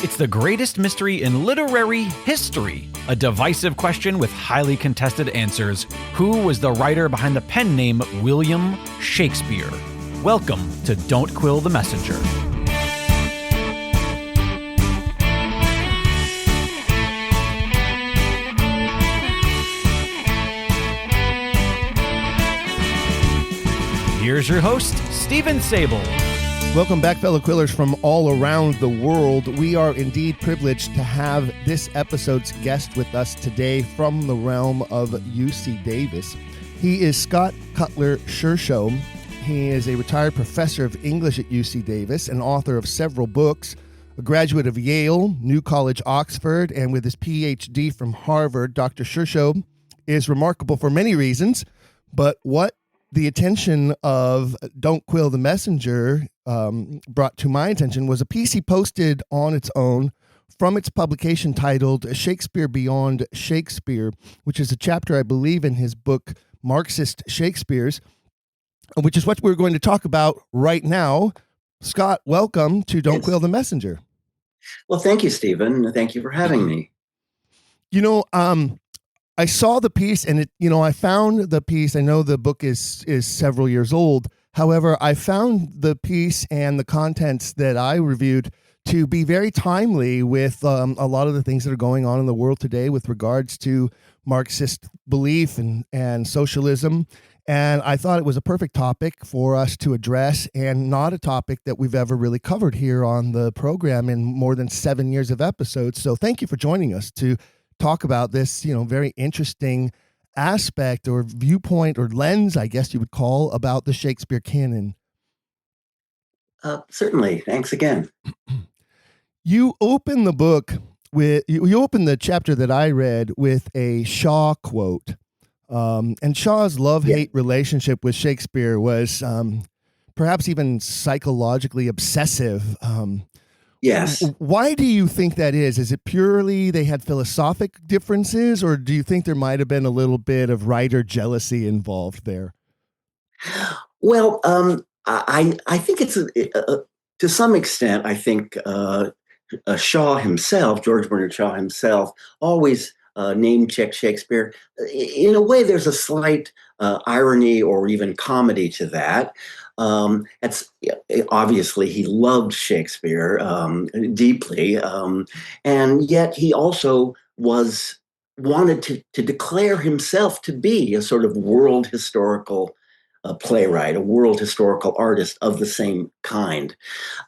It's the greatest mystery in literary history. A divisive question with highly contested answers. Who was the writer behind the pen name William Shakespeare? Welcome to Don't Quill the Messenger. Here's your host, Stephen Sable. Welcome back, fellow Quillers from all around the world. We are indeed privileged to have this episode's guest with us today from the realm of UC Davis. He is Scott Cutler Shershow. He is a retired professor of English at UC Davis and author of several books, a graduate of Yale, New College, Oxford, and with his PhD from Harvard. Dr. Shershow is remarkable for many reasons, but what the attention of Don't Quill the Messenger brought to my attention was a piece he posted on its own from its publication titled Shakespeare Beyond Shakespeare, which is a chapter, I believe, in his book Marxist Shakespeares, which is what we're going to talk about right now. Scott, welcome to Don't Quill the Messenger. Well, thank you, Stephen. Thank you for having me. I saw the piece and I found the piece. I know the book is several years old. However, I found the piece and the contents that I reviewed to be very timely with a lot of the things that are going on in the world today with regards to Marxist belief and socialism. And I thought it was a perfect topic for us to address, and not a topic that we've ever really covered here on the program in more than 7 years of episodes. So thank you for joining us to talk about this, very interesting aspect or viewpoint or lens, I guess you would call, about the Shakespeare canon. Certainly. Thanks again. You open the book with, you open the chapter that I read with a Shaw quote. And Shaw's love-hate relationship with Shakespeare was perhaps even psychologically obsessive. Yes. Why do you think that is? Is it purely they had philosophic differences, or do you think there might have been a little bit of writer jealousy involved there? Well, I think it's to some extent. I think Shaw himself, George Bernard Shaw himself, always name-checked Shakespeare. In a way, there's a slight irony or even comedy to that. It's obviously he loved Shakespeare deeply, and yet he also wanted to declare himself to be a sort of world historical playwright, a world historical artist of the same kind.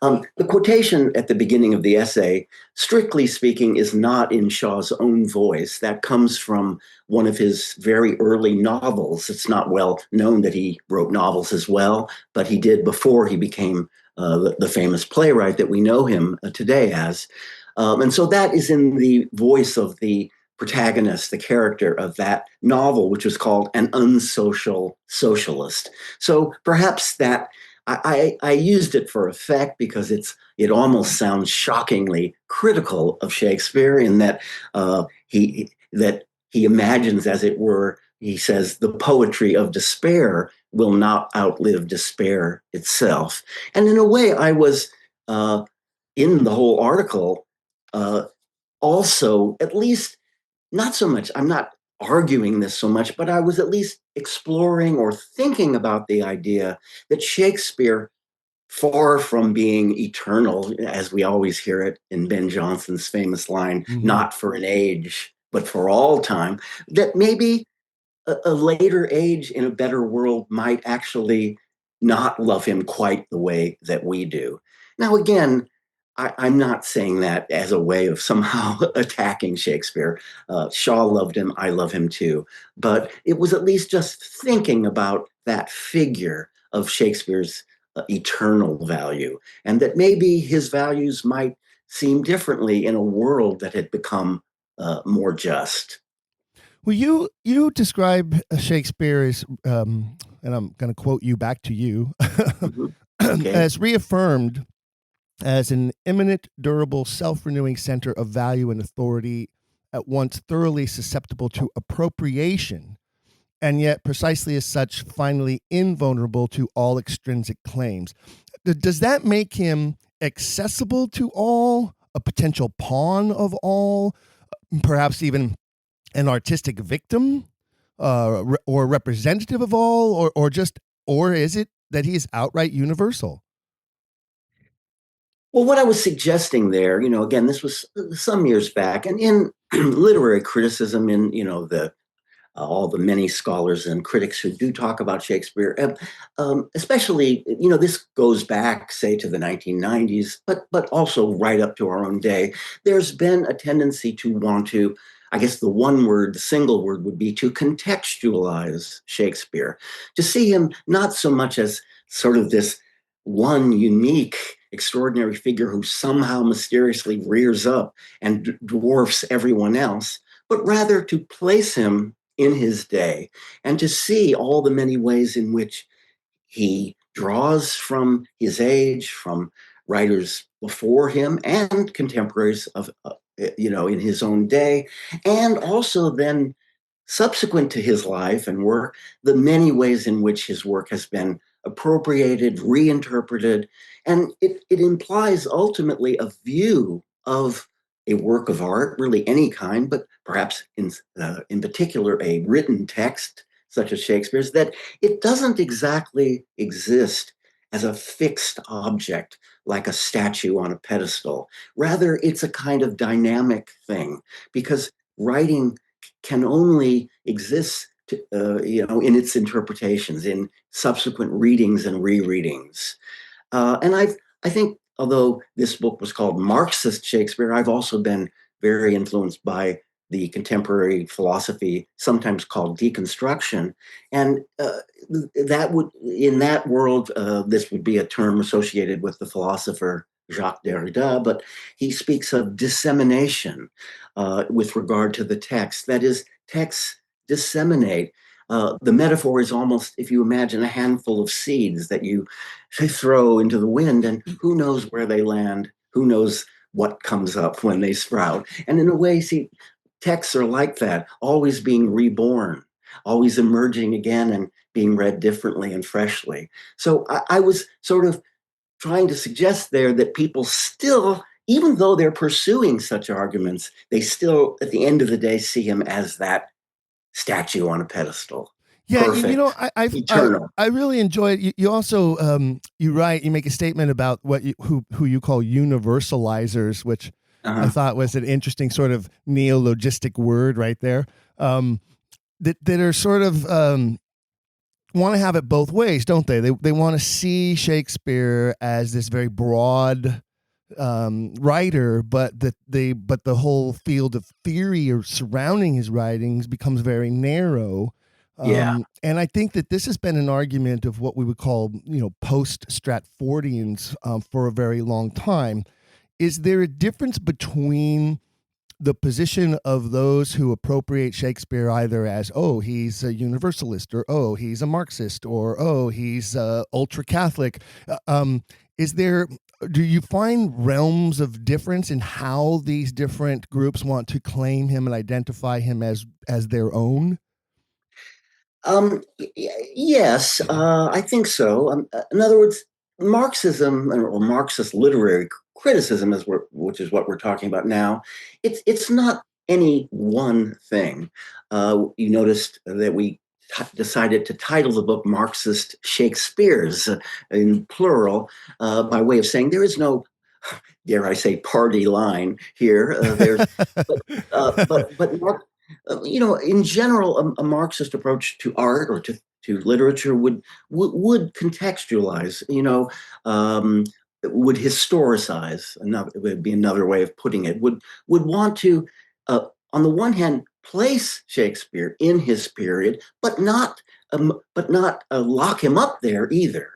The quotation at the beginning of the essay, strictly speaking, is not in Shaw's own voice. That comes from one of his very early novels. It's not well known that he wrote novels as well, but he did before he became the famous playwright that we know him today as. And so that is in the voice of the protagonist, the character of that novel, which was called An Unsocial Socialist. So perhaps that I used it for effect because it almost sounds shockingly critical of Shakespeare in that he imagines, as it were, he says, the poetry of despair will not outlive despair itself. And in a way, I was in the whole article also, at least, not so much, I'm not arguing this so much, but I was at least exploring or thinking about the idea that Shakespeare, far from being eternal, as we always hear it in Ben Jonson's famous line, not for an age, but for all time, that maybe a later age in a better world might actually not love him quite the way that we do. Now, again, I'm not saying that as a way of somehow attacking Shakespeare. Shaw loved him. I love him too. But it was at least just thinking about that figure of Shakespeare's eternal value, and that maybe his values might seem differently in a world that had become more just. Well, you describe Shakespeare as, and I'm going to quote you back to you, Okay. as reaffirmed as an imminent, durable, self-renewing center of value and authority, at once thoroughly susceptible to appropriation, and yet precisely as such, finally invulnerable to all extrinsic claims. Does that make him accessible to all, a potential pawn of all, perhaps even an artistic victim, or representative of all, or is it that he is outright universal? Well, what I was suggesting there, again, this was some years back, and in literary criticism, in the all the many scholars and critics who do talk about Shakespeare, especially, this goes back, say, to the 1990s, but also right up to our own day. There's been a tendency to want to, I guess the single word would be to contextualize Shakespeare, to see him not so much as sort of this one unique, extraordinary figure who somehow mysteriously rears up and dwarfs everyone else, but rather to place him in his day and to see all the many ways in which he draws from his age, from writers before him and contemporaries of, in his own day, and also then subsequent to his life and work, the many ways in which his work has been appropriated, reinterpreted, and it implies ultimately a view of a work of art, really any kind, but perhaps in particular a written text such as Shakespeare's, that it doesn't exactly exist as a fixed object like a statue on a pedestal. Rather, it's a kind of dynamic thing, because writing can only exist in its interpretations, in subsequent readings and rereadings. And I think, although this book was called Marxist Shakespeare, I've also been very influenced by the contemporary philosophy, sometimes called deconstruction. And in that world, this would be a term associated with the philosopher Jacques Derrida, but he speaks of dissemination with regard to the text. That is, texts disseminate. The metaphor is almost, if you imagine a handful of seeds that you throw into the wind, and who knows where they land, who knows what comes up when they sprout. And in a way, see, texts are like that, always being reborn, always emerging again and being read differently and freshly. So I was sort of trying to suggest there that people still, even though they're pursuing such arguments, they still, at the end of the day, see him as that statue on a pedestal. Yeah, Perfect, eternal. I really enjoyed. You also you make a statement about who you call universalizers, which I thought was an interesting sort of neologistic word right there. That are sort of want to have it both ways, don't they? They want to see Shakespeare as this very broad writer, but the whole field of theory or surrounding his writings becomes very narrow. And I think that this has been an argument of what we would call, post-Stratfordians for a very long time. Is there a difference between the position of those who appropriate Shakespeare either as, oh, he's a universalist, or, oh, he's a Marxist, or, oh, he's ultra-Catholic? Do you find realms of difference in how these different groups want to claim him and identify him as their own? Yes, I think so. In other words, Marxism or Marxist literary criticism, which is what we're talking about now, it's not any one thing. You noticed that we decided to title the book Marxist Shakespeares in plural, by way of saying there is no, dare I say, party line here. In general, a Marxist approach to art or to literature would contextualize, would historicize. It would be another way of putting it. Would want to, on the one hand, place Shakespeare in his period, but not lock him up there either.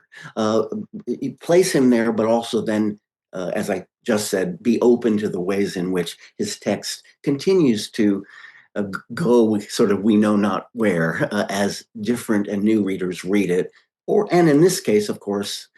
Place him there, but also then, as I just said, be open to the ways in which his text continues to go sort of we know not where, as different and new readers read it, and in this case, of course,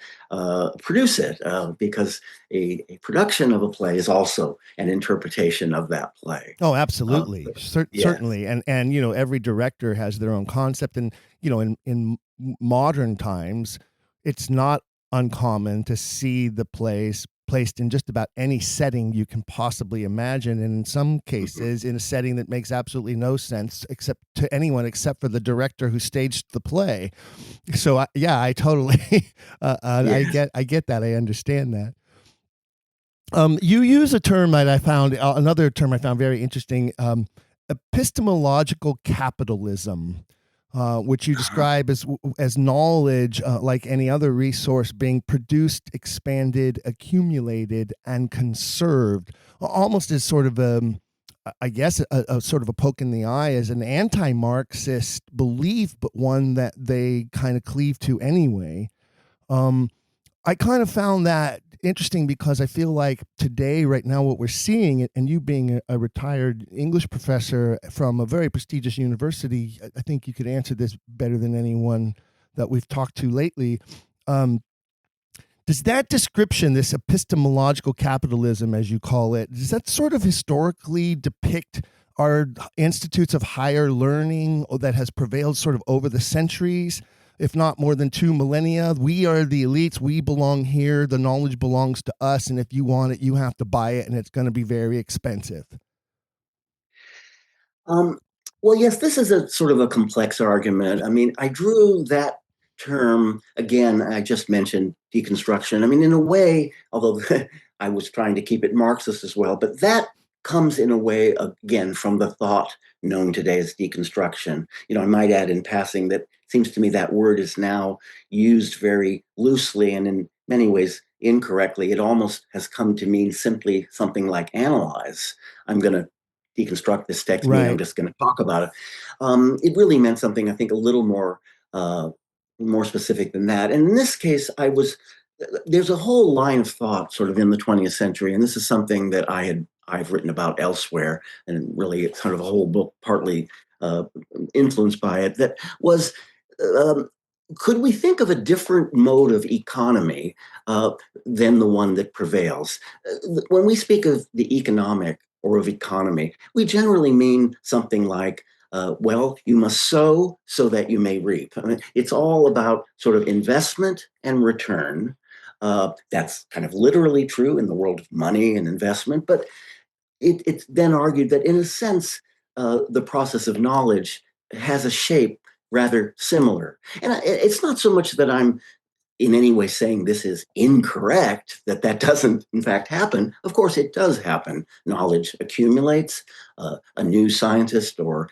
produce it, because a production of a play is also an interpretation of that play. Oh, absolutely. Certainly. And every director has their own concept. And, in modern times, it's not uncommon to see the plays placed in just about any setting you can possibly imagine, and in some cases in a setting that makes absolutely no sense except to anyone except for the director who staged the play. So I totally I get that. I understand that. You use a term that I found, another term I found very interesting, epistemological capitalism, which you describe as knowledge, like any other resource, being produced, expanded, accumulated, and conserved, almost as sort of a sort of a poke in the eye, as an anti-Marxist belief, but one that they kind of cleave to anyway. I kind of found that interesting because I feel like today, right now, what we're seeing, and you being a retired English professor from a very prestigious university, I think you could answer this better than anyone that we've talked to lately. Does that description, this epistemological capitalism, as you call it, does that sort of historically depict our institutes of higher learning that has prevailed sort of over the centuries? If not more than 2 millennia, we are the elites. We belong here. The knowledge belongs to us. And if you want it, you have to buy it, and it's going to be very expensive. Well, yes, this is a sort of a complex argument. I mean, I drew that term, again, I just mentioned deconstruction. I mean, in a way, although I was trying to keep it Marxist as well, but that comes in a way, again, from the thought known today as deconstruction. I might add in passing that it seems to me that word is now used very loosely and in many ways incorrectly. It almost has come to mean simply something like analyze. I'm going to deconstruct this text, right. I'm just going to talk about it. It really meant something, I think, a little more specific than that. And in this case, there's a whole line of thought sort of in the 20th century, and this is something that I've written about elsewhere, and really it's kind of a whole book partly influenced by it, that was, could we think of a different mode of economy than the one that prevails? When we speak of the economic or of economy, we generally mean something like, well, you must sow so that you may reap. I mean, it's all about sort of investment and return. That's kind of literally true in the world of money and investment, but it's then argued that in a sense, the process of knowledge has a shape rather similar. And it's not so much that I'm in any way saying this is incorrect, that doesn't in fact happen. Of course, it does happen. Knowledge accumulates, a new scientist or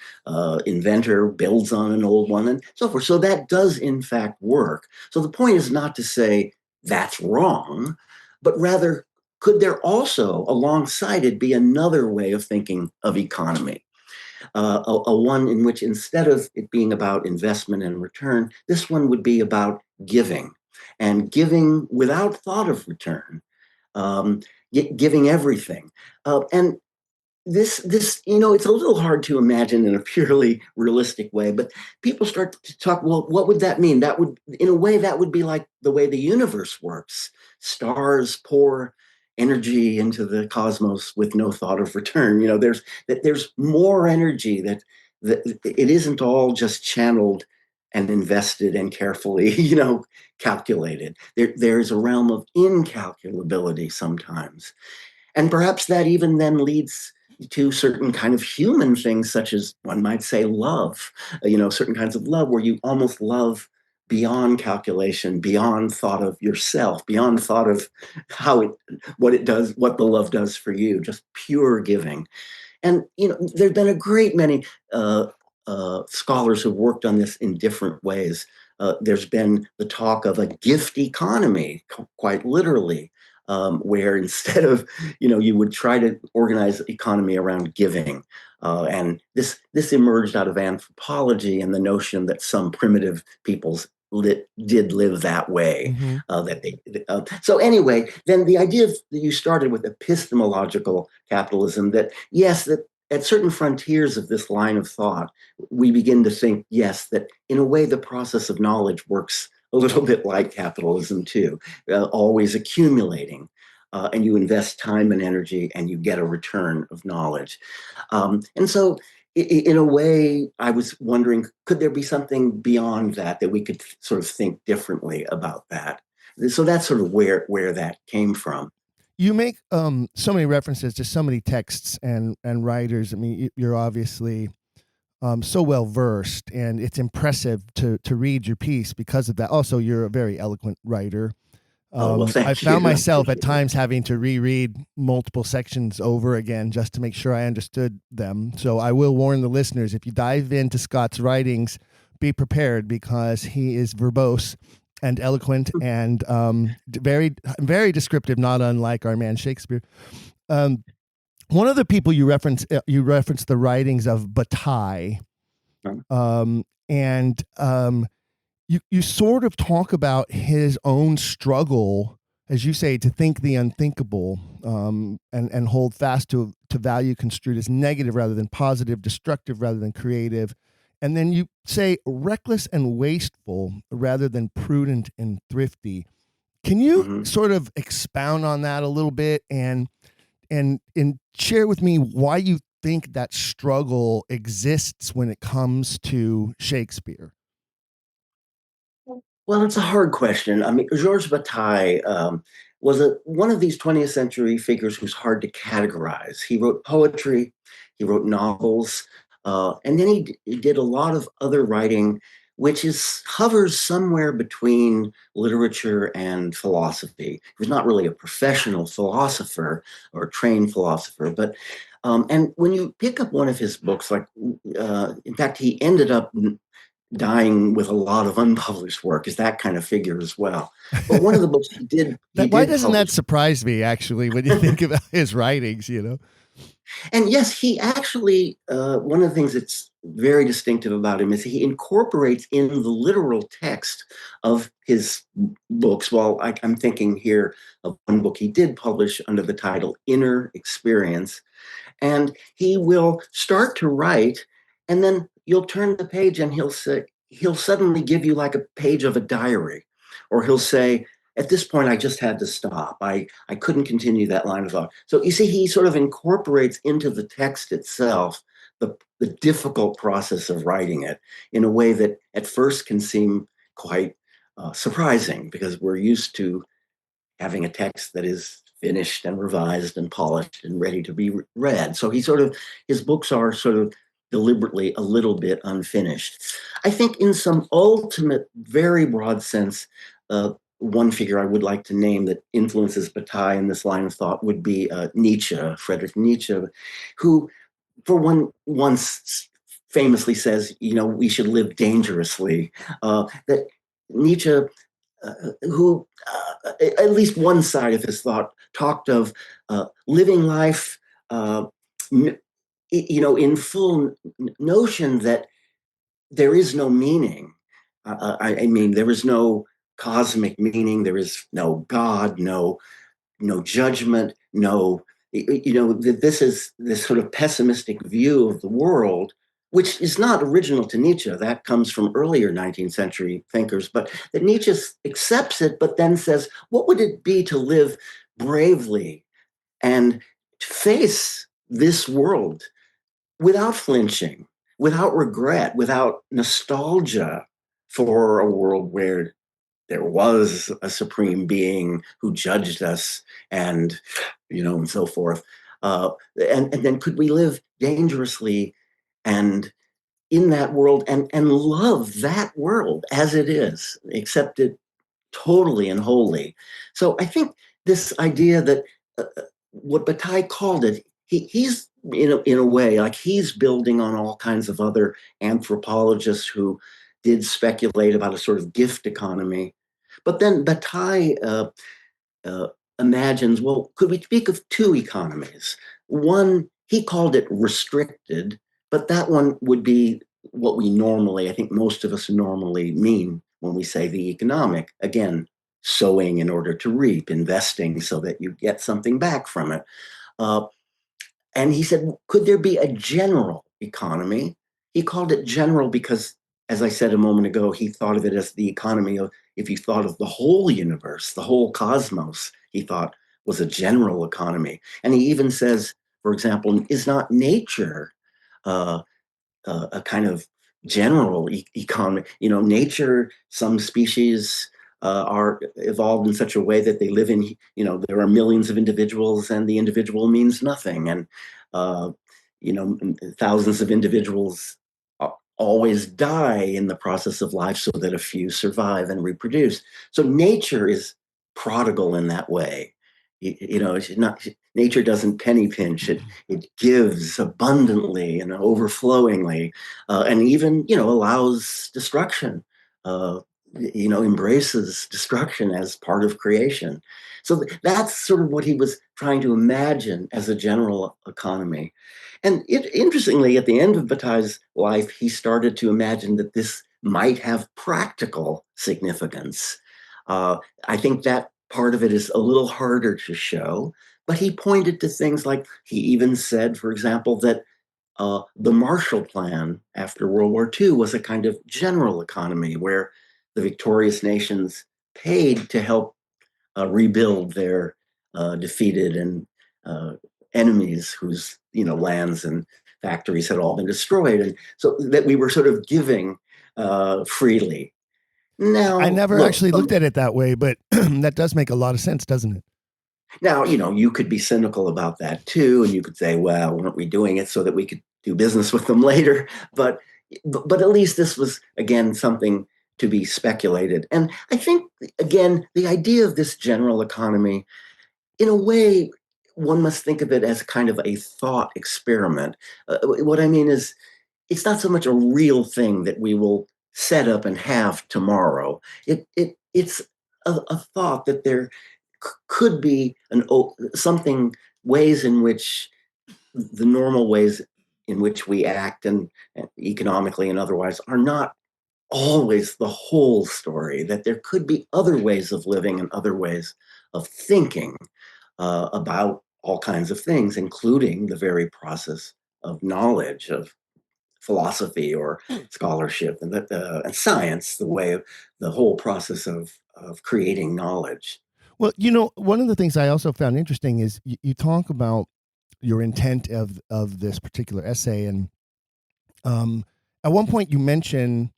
inventor builds on an old one and so forth. So that does in fact work. So the point is not to say that's wrong, but rather, could there also, alongside it, be another way of thinking of economy? A one in which instead of it being about investment and return, this one would be about giving, and giving without thought of return, giving everything. And this, it's a little hard to imagine in a purely realistic way, but people start to talk, well, what would that mean? That would, in a way, that would be like the way the universe works. Stars pour energy into the cosmos with no thought of return. There's more energy that it isn't all just channeled and invested and carefully, calculated. There's a realm of incalculability sometimes. And perhaps that even then leads to certain kind of human things, such as one might say love, certain kinds of love where you almost love beyond calculation, beyond thought of yourself, beyond thought of what the love does for you, just pure giving. And, there've been a great many scholars who've worked on this in different ways. There's been the talk of a gift economy, quite literally, where instead of, you would try to organize economy around giving. And this emerged out of anthropology and the notion that some primitive peoples did live that way. Mm-hmm. So anyway, then the idea that you started with epistemological capitalism, that yes, that at certain frontiers of this line of thought, we begin to think, yes, that in a way the process of knowledge works a little bit like capitalism too, always accumulating. And you invest time and energy and you get a return of knowledge. And so in a way, I was wondering, could there be something beyond that we could sort of think differently about that? So that's sort of where that came from. You make so many references to so many texts and writers. I mean, you're obviously so well versed, and it's impressive to read your piece because of that. Also, you're a very eloquent writer. Oh, well, I thank found you. myself at times having to reread multiple sections over again just to make sure I understood them. So I will warn the listeners, if you dive into Scott's writings, be prepared, because he is verbose and eloquent and very, very descriptive, not unlike our man Shakespeare. One of the people you reference the writings of Bataille, and you sort of talk about his own struggle, as you say, to think the unthinkable, and hold fast to value construed as negative rather than positive, destructive rather than creative. And then you say reckless and wasteful rather than prudent and thrifty. Can you sort of expound on that a little bit and share with me why you think that struggle exists when it comes to Shakespeare? Well, it's a hard question. I mean, Georges Bataille was one of these 20th century figures who's hard to categorize. He wrote poetry, he wrote novels, and then he did a lot of other writing, which hovers somewhere between literature and philosophy. He was not really a professional philosopher or a trained philosopher, but and when you pick up one of his books, like in fact, he ended up dying with a lot of unpublished work, is that kind of figure as well. But one of the books why doesn't that surprise me, actually, when you think about his writings, you know? And yes, he actually, one of the things that's very distinctive about him is he incorporates in the literal text of his books. Well, I'm thinking here of one book he did publish under the title Inner Experience. And he will start to write, and then you'll turn the page and he'll suddenly give you like a page of a diary, or he'll say, at this point, I just had to stop. I couldn't continue that line of thought. So you see, he sort of incorporates into the text itself the difficult process of writing it in a way that at first can seem quite surprising, because we're used to having a text that is finished and revised and polished and ready to be read. So his books are sort of deliberately a little bit unfinished. I think in some ultimate, very broad sense, one figure I would like to name that influences Bataille in this line of thought would be Nietzsche, Friedrich Nietzsche, who once famously says, we should live dangerously. That Nietzsche, who at least one side of his thought talked of living life, in full notion that there is no meaning. I mean, there is no cosmic meaning. There is no God, no judgment, no. This is this sort of pessimistic view of the world, which is not original to Nietzsche. That comes from earlier 19th century thinkers, but that Nietzsche accepts it, but then says, what would it be to live bravely and face this world without flinching, without regret, without nostalgia for a world where there was a supreme being who judged us, and and so forth. And then could we live dangerously and in that world and love that world as it is, accept it totally and wholly. So I think this idea that what Bataille called it, he's in a way, like, he's building on all kinds of other anthropologists who did speculate about a sort of gift economy. But then Bataille imagines, well, could we speak of two economies? One, he called it restricted, but that one would be what we normally, I think most of us normally mean when we say the economic. Again, sowing in order to reap, investing so that you get something back from it. And he said, could there be a general economy? He called it general because, as I said a moment ago, he thought of it as the economy of, if you thought of the whole universe, the whole cosmos, he thought was a general economy. And he even says, for example, is not nature a kind of general economy? Nature, some species are evolved in such a way that they live in, there are millions of individuals and the individual means nothing. And, thousands of individuals always die in the process of life so that a few survive and reproduce. So nature is prodigal in that way. It's not, nature doesn't penny pinch. It gives abundantly and overflowingly, and even allows destruction. Embraces destruction as part of creation. So that's sort of what he was trying to imagine as a general economy. And interestingly, at the end of Bataille's life, he started to imagine that this might have practical significance. I think that part of it is a little harder to show, but he pointed to things like, he even said, for example, that the Marshall Plan after World War II was a kind of general economy where the victorious nations paid to help rebuild their defeated and enemies whose lands and factories had all been destroyed, and so that we were sort of giving freely. Now, I never actually looked at it that way, but that does make a lot of sense, doesn't it? Now, you could be cynical about that too, and you could say, well, weren't we doing it so that we could do business with them later? But at least this was, again, something to be speculated. And I think, again, the idea of this general economy, in a way, one must think of it as kind of a thought experiment. What I mean is, it's not so much a real thing that we will set up and have tomorrow. It's a thought that there could be something, ways in which the normal ways in which we act and economically and otherwise are not always the whole story, that there could be other ways of living and other ways of thinking about all kinds of things, including the very process of knowledge, of philosophy or scholarship and science, the whole process of creating knowledge. Well, one of the things I also found interesting is you talk about your intent of this particular essay, and at one point you mention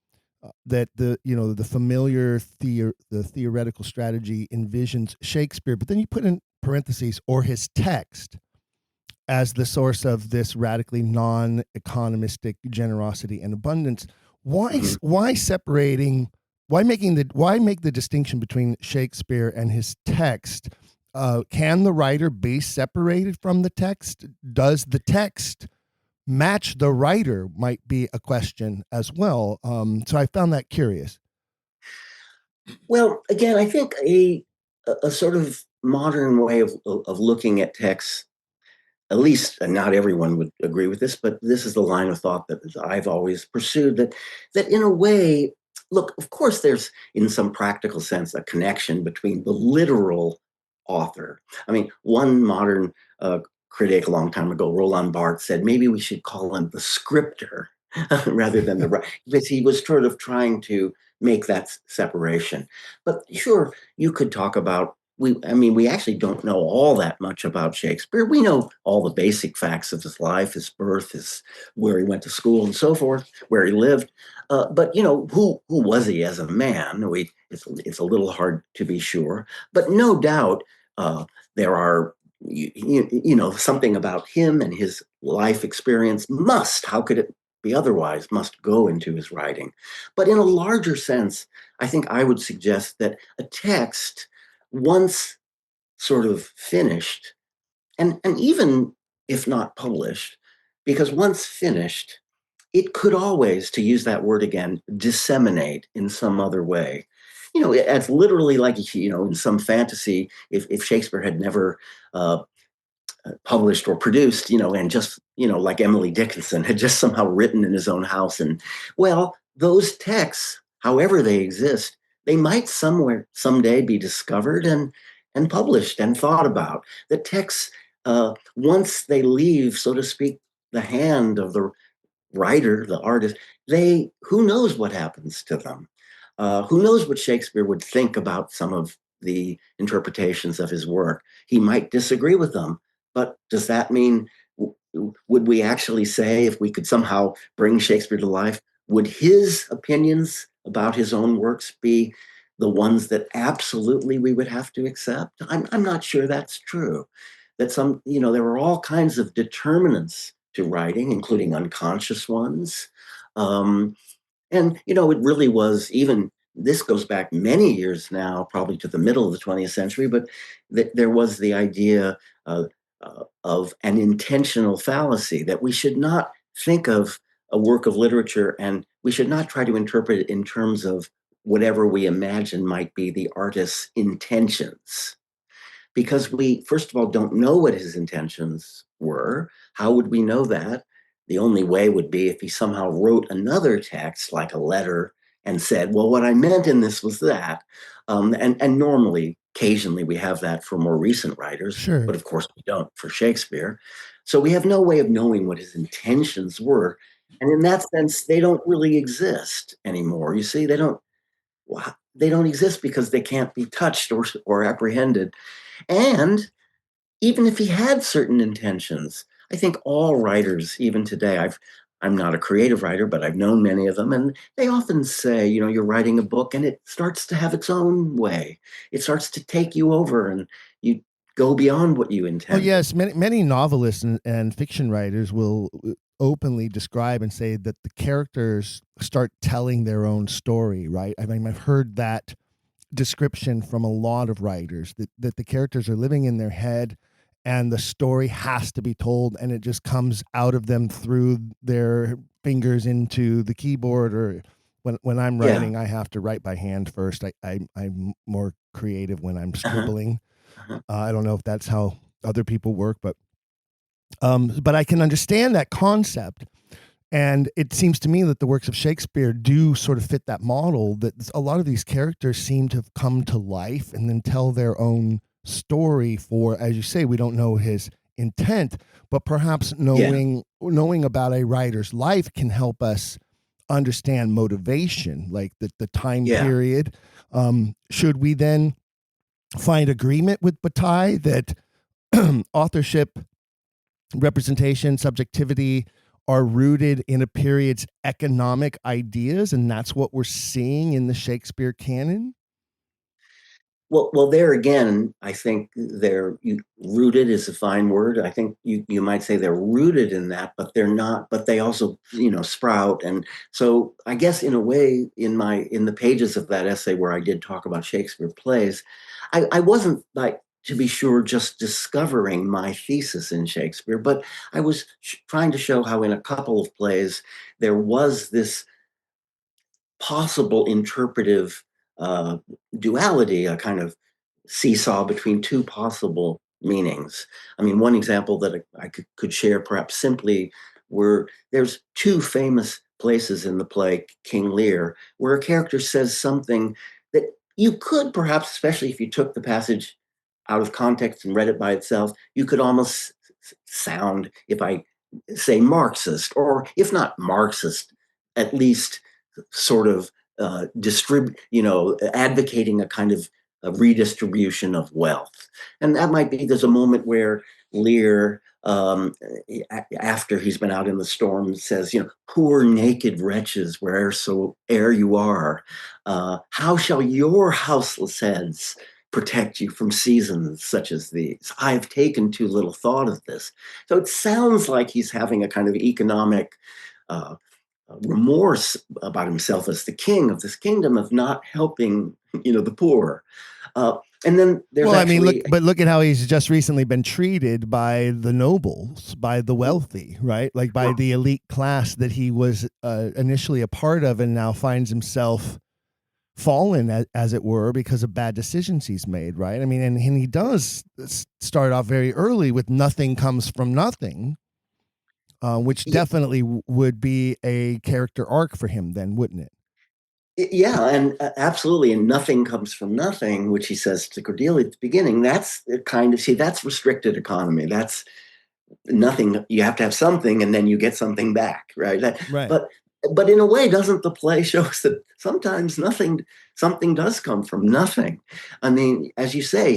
that the familiar the theoretical strategy envisions Shakespeare, but then you put in parentheses, or his text, as the source of this radically non-economistic generosity and abundance. Why make the distinction between Shakespeare and his text? Can the writer be separated from the text? Does the text match the writer? Might be a question as well. So I found that curious. Well, again, I think a sort of modern way of looking at texts, at least, and not everyone would agree with this, but this is the line of thought that I've always pursued, that in a way, look, of course, there's, in some practical sense, a connection between the literal author. I mean, one modern critic a long time ago, Roland Barthes, said maybe we should call him the scripter rather than the writer, because he was sort of trying to make that separation. But sure, you could talk about, we actually don't know all that much about Shakespeare. We know all the basic facts of his life, his birth, where he went to school and so forth, where he lived. But who was he as a man? It's a little hard to be sure. But no doubt there are, something about him and his life experience how could it be otherwise, must go into his writing. But in a larger sense, I think I would suggest that a text, once sort of finished, and even if not published, because once finished, it could always, to use that word again, disseminate in some other way. It's literally like, in some fantasy, if Shakespeare had never published or produced, and just, like Emily Dickinson had just somehow written in his own house. And well, those texts, however they exist, they might someday be discovered and published and thought about. The texts, once they leave, so to speak, the hand of the writer, the artist, who knows what happens to them? Who knows what Shakespeare would think about some of the interpretations of his work? He might disagree with them, but does that mean, would we actually say, if we could somehow bring Shakespeare to life, would his opinions about his own works be the ones that absolutely we would have to accept? I'm not sure that's true. That there are all kinds of determinants to writing, including unconscious ones. It really was, even this goes back many years now, probably to the middle of the 20th century, but there was the idea of an intentional fallacy, that we should not think of a work of literature and we should not try to interpret it in terms of whatever we imagine might be the artist's intentions. Because we, first of all, don't know what his intentions were. How would we know that? The only way would be if he somehow wrote another text, like a letter, and said, well, what I meant in this was that. And normally, occasionally, we have that for more recent writers, Sure. but of course we don't for Shakespeare. So we have no way of knowing what his intentions were. And in that sense, they don't really exist anymore. You see, they don't exist because they can't be touched or apprehended. And even if he had certain intentions, I think all writers, even today, I'm not a creative writer, but I've known many of them, and they often say, you're writing a book and it starts to have its own way. It starts to take you over and you go beyond what you intend. Oh, yes. Many novelists and fiction writers will openly describe and say that the characters start telling their own story, right? I mean, I've heard that description from a lot of writers, that the characters are living in their head and the story has to be told, and it just comes out of them through their fingers into the keyboard. Or when I'm writing, I have to write by hand first. I'm more creative when I'm scribbling. I don't know if that's how other people work, but I can understand that concept. And it seems to me that the works of Shakespeare do sort of fit that model, that a lot of these characters seem to have come to life and then tell their own story. For, as you say, we don't know his intent, but perhaps knowing about a writer's life can help us understand motivation, like the time period. Should we then find agreement with Bataille that authorship, representation, subjectivity are rooted in a period's economic ideas, and that's what we're seeing in the Shakespeare canon? Well, there again, I think rooted is a fine word. I think you might say they're rooted in that, but they're not. But they also, sprout. And so, I guess in a way, in the pages of that essay where I did talk about Shakespeare plays, I wasn't, like, to be sure, just discovering my thesis in Shakespeare, but I was trying to show how in a couple of plays there was this possible interpretive duality, a kind of seesaw between two possible meanings. I mean, one example that I could share perhaps simply there's two famous places in the play King Lear where a character says something that you could perhaps, especially if you took the passage out of context and read it by itself, you could almost sound, if I say Marxist, or if not Marxist, at least sort of advocating a kind of a redistribution of wealth. And that might be, there's a moment where Lear, after he's been out in the storm, says, poor naked wretches, wheresoe'er you are, how shall your houseless heads protect you from seasons such as these? I've taken too little thought of this. So it sounds like he's having a kind of economic remorse about himself as the king of this kingdom of not helping, the poor. And then there's look at how he's just recently been treated by the nobles, by the wealthy, right? Like by the elite class that he was initially a part of, and now finds himself fallen, as it were, because of bad decisions he's made, right? I mean, and he does start off very early with nothing comes from nothing. Which definitely would be a character arc for him then, wouldn't it? Yeah, and absolutely. And nothing comes from nothing, which he says to Cordelia at the beginning. That's that's restricted economy. That's nothing. You have to have something and then you get something back, right? Right. But in a way, doesn't the play show us that sometimes something does come from nothing? I mean, as you say,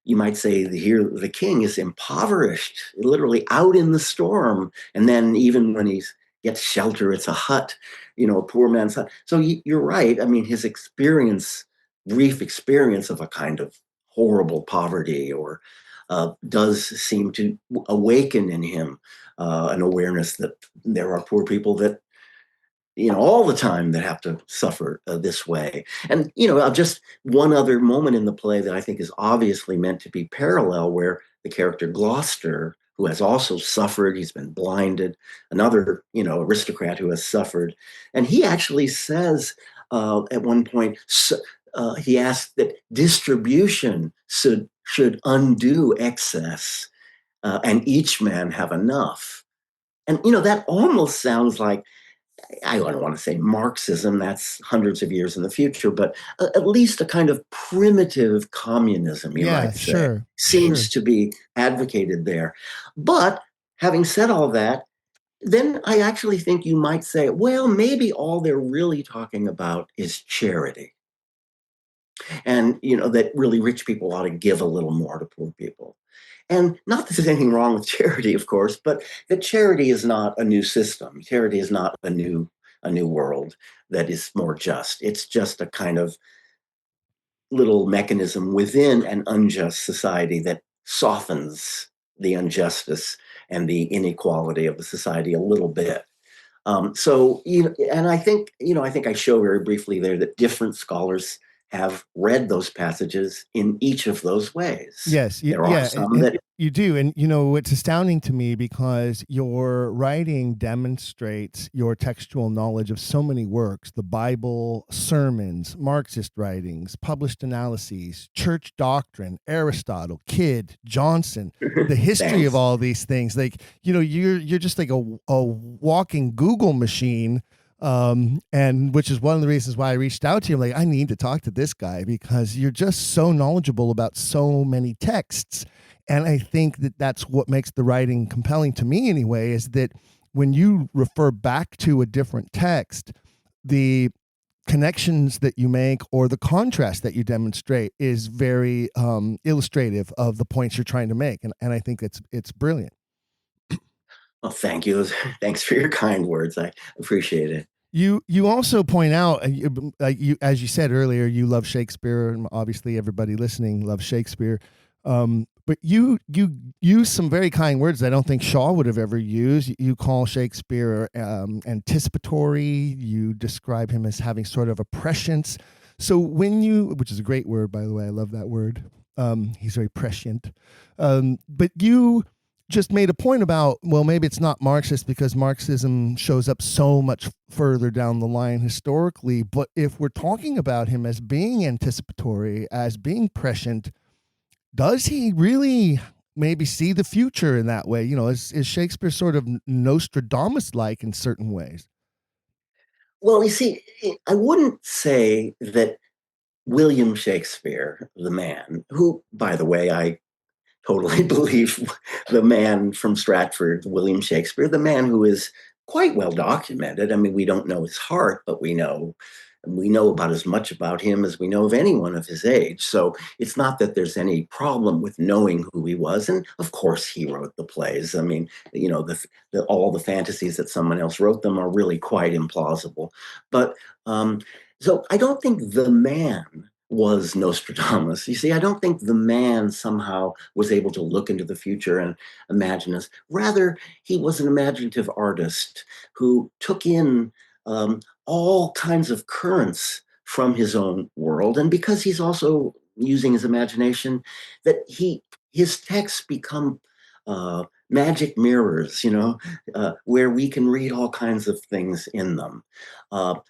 you might say the king is impoverished, literally out in the storm. And then even when he gets shelter, it's a hut, a poor man's hut. So you're right. I mean, his experience brief experience of a kind of horrible poverty, or does seem to awaken in him an awareness that there are poor people that, all the time, that have to suffer this way. And, just one other moment in the play that I think is obviously meant to be parallel, where the character Gloucester, who has also suffered, he's been blinded, another, aristocrat who has suffered. And he actually says at one point, he asks that distribution should undo excess, and each man have enough. And, that almost sounds like, I don't want to say Marxism, that's hundreds of years in the future, but at least a kind of primitive communism, you might say, seems to be advocated there. But having said all that, then I actually think you might say, well, maybe all they're really talking about is charity. And, that really rich people ought to give a little more to poor people. And not that there's anything wrong with charity, of course, but that charity is not a new system. Charity is not a new world that is more just. It's just a kind of little mechanism within an unjust society that softens the injustice and the inequality of the society a little bit. So, and I think I show very briefly there that different scholars have read those passages in each of those ways. Yes, there are some that you do. And, it's astounding to me because your writing demonstrates your textual knowledge of so many works: the Bible, sermons, Marxist writings, published analyses, church doctrine, Aristotle, Kidd, Johnson, the history of all these things. Like, you're just like a walking Google machine. And which is one of the reasons why I reached out to you. I'm like, I need to talk to this guy because you're just so knowledgeable about so many texts. And I think that that's what makes the writing compelling to me anyway, is that when you refer back to a different text, the connections that you make or the contrast that you demonstrate is very illustrative of the points you're trying to make. And I think it's brilliant. Well, thank you. Thanks for your kind words. I appreciate it. You also point out, as you said earlier, you love Shakespeare, and obviously everybody listening loves Shakespeare. But you use some very kind words I don't think Shaw would have ever used. You call Shakespeare anticipatory. You describe him as having sort of a prescience. So which is a great word, by the way, I love that word. He's very prescient. But you just made a point about, well, maybe it's not Marxist because Marxism shows up so much further down the line historically. But if we're talking about him as being anticipatory, as being prescient, does he really maybe see the future in that way? Is Shakespeare sort of Nostradamus-like in certain ways? Well, you see, I wouldn't say that William Shakespeare, the man, who, by the way, I totally believe the man from Stratford, William Shakespeare, the man who is quite well documented. I mean, we don't know his heart, but we know about as much about him as we know of anyone of his age. So it's not that there's any problem with knowing who he was. And of course, he wrote the plays. I mean, all the fantasies that someone else wrote them are really quite implausible. But so I don't think the man was Nostradamus. You see, I don't think the man somehow was able to look into the future and imagine us. Rather, he was an imaginative artist who took in all kinds of currents from his own world. And because he's also using his imagination, that his texts become magic mirrors, where we can read all kinds of things in them.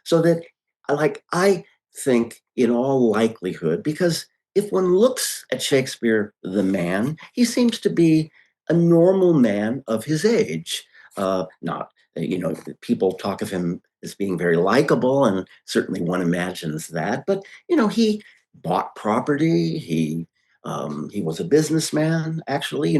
So that, I think in all likelihood, because if one looks at Shakespeare, the man, he seems to be a normal man of his age. Not, people talk of him as being very likable, and certainly one imagines that. But, he bought property. He was a businessman, actually.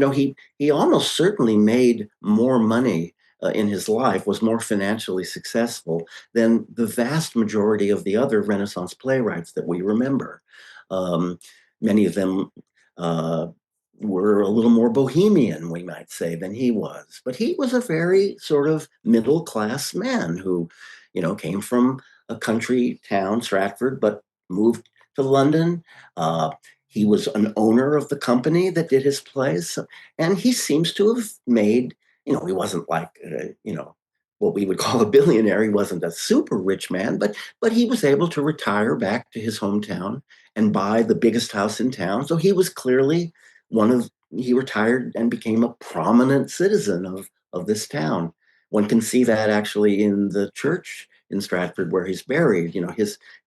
He almost certainly made more money in his life, was more financially successful than the vast majority of the other Renaissance playwrights that we remember. Many of them were a little more bohemian, we might say, than he was. But he was a very sort of middle-class man who, came from a country town, Stratford, but moved to London. He was an owner of the company that did his plays, and he seems to have made, he wasn't like, what we would call a billionaire. He wasn't a super rich man, but he was able to retire back to his hometown and buy the biggest house in town. So he was clearly he retired and became a prominent citizen of this town. One can see that actually in the church in Stratford where he's buried.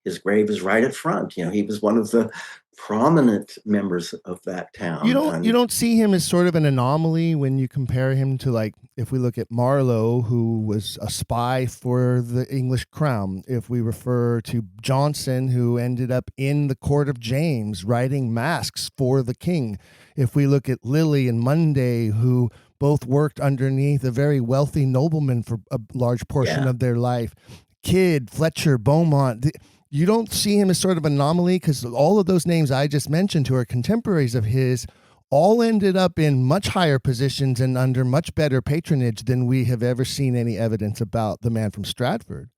His grave is right at front. He was one of the prominent members of that town. You don't see him as sort of an anomaly when you compare him to, like, if we look at Marlowe, who was a spy for the English crown. If we refer to Johnson, who ended up in the court of James writing masques for the king. If we look at Lilly and Munday, who both worked underneath a very wealthy nobleman for a large portion of their life. Kidd, Fletcher, Beaumont. You don't see him as sort of an anomaly because all of those names I just mentioned, who are contemporaries of his, all ended up in much higher positions and under much better patronage than we have ever seen any evidence about the man from Stratford.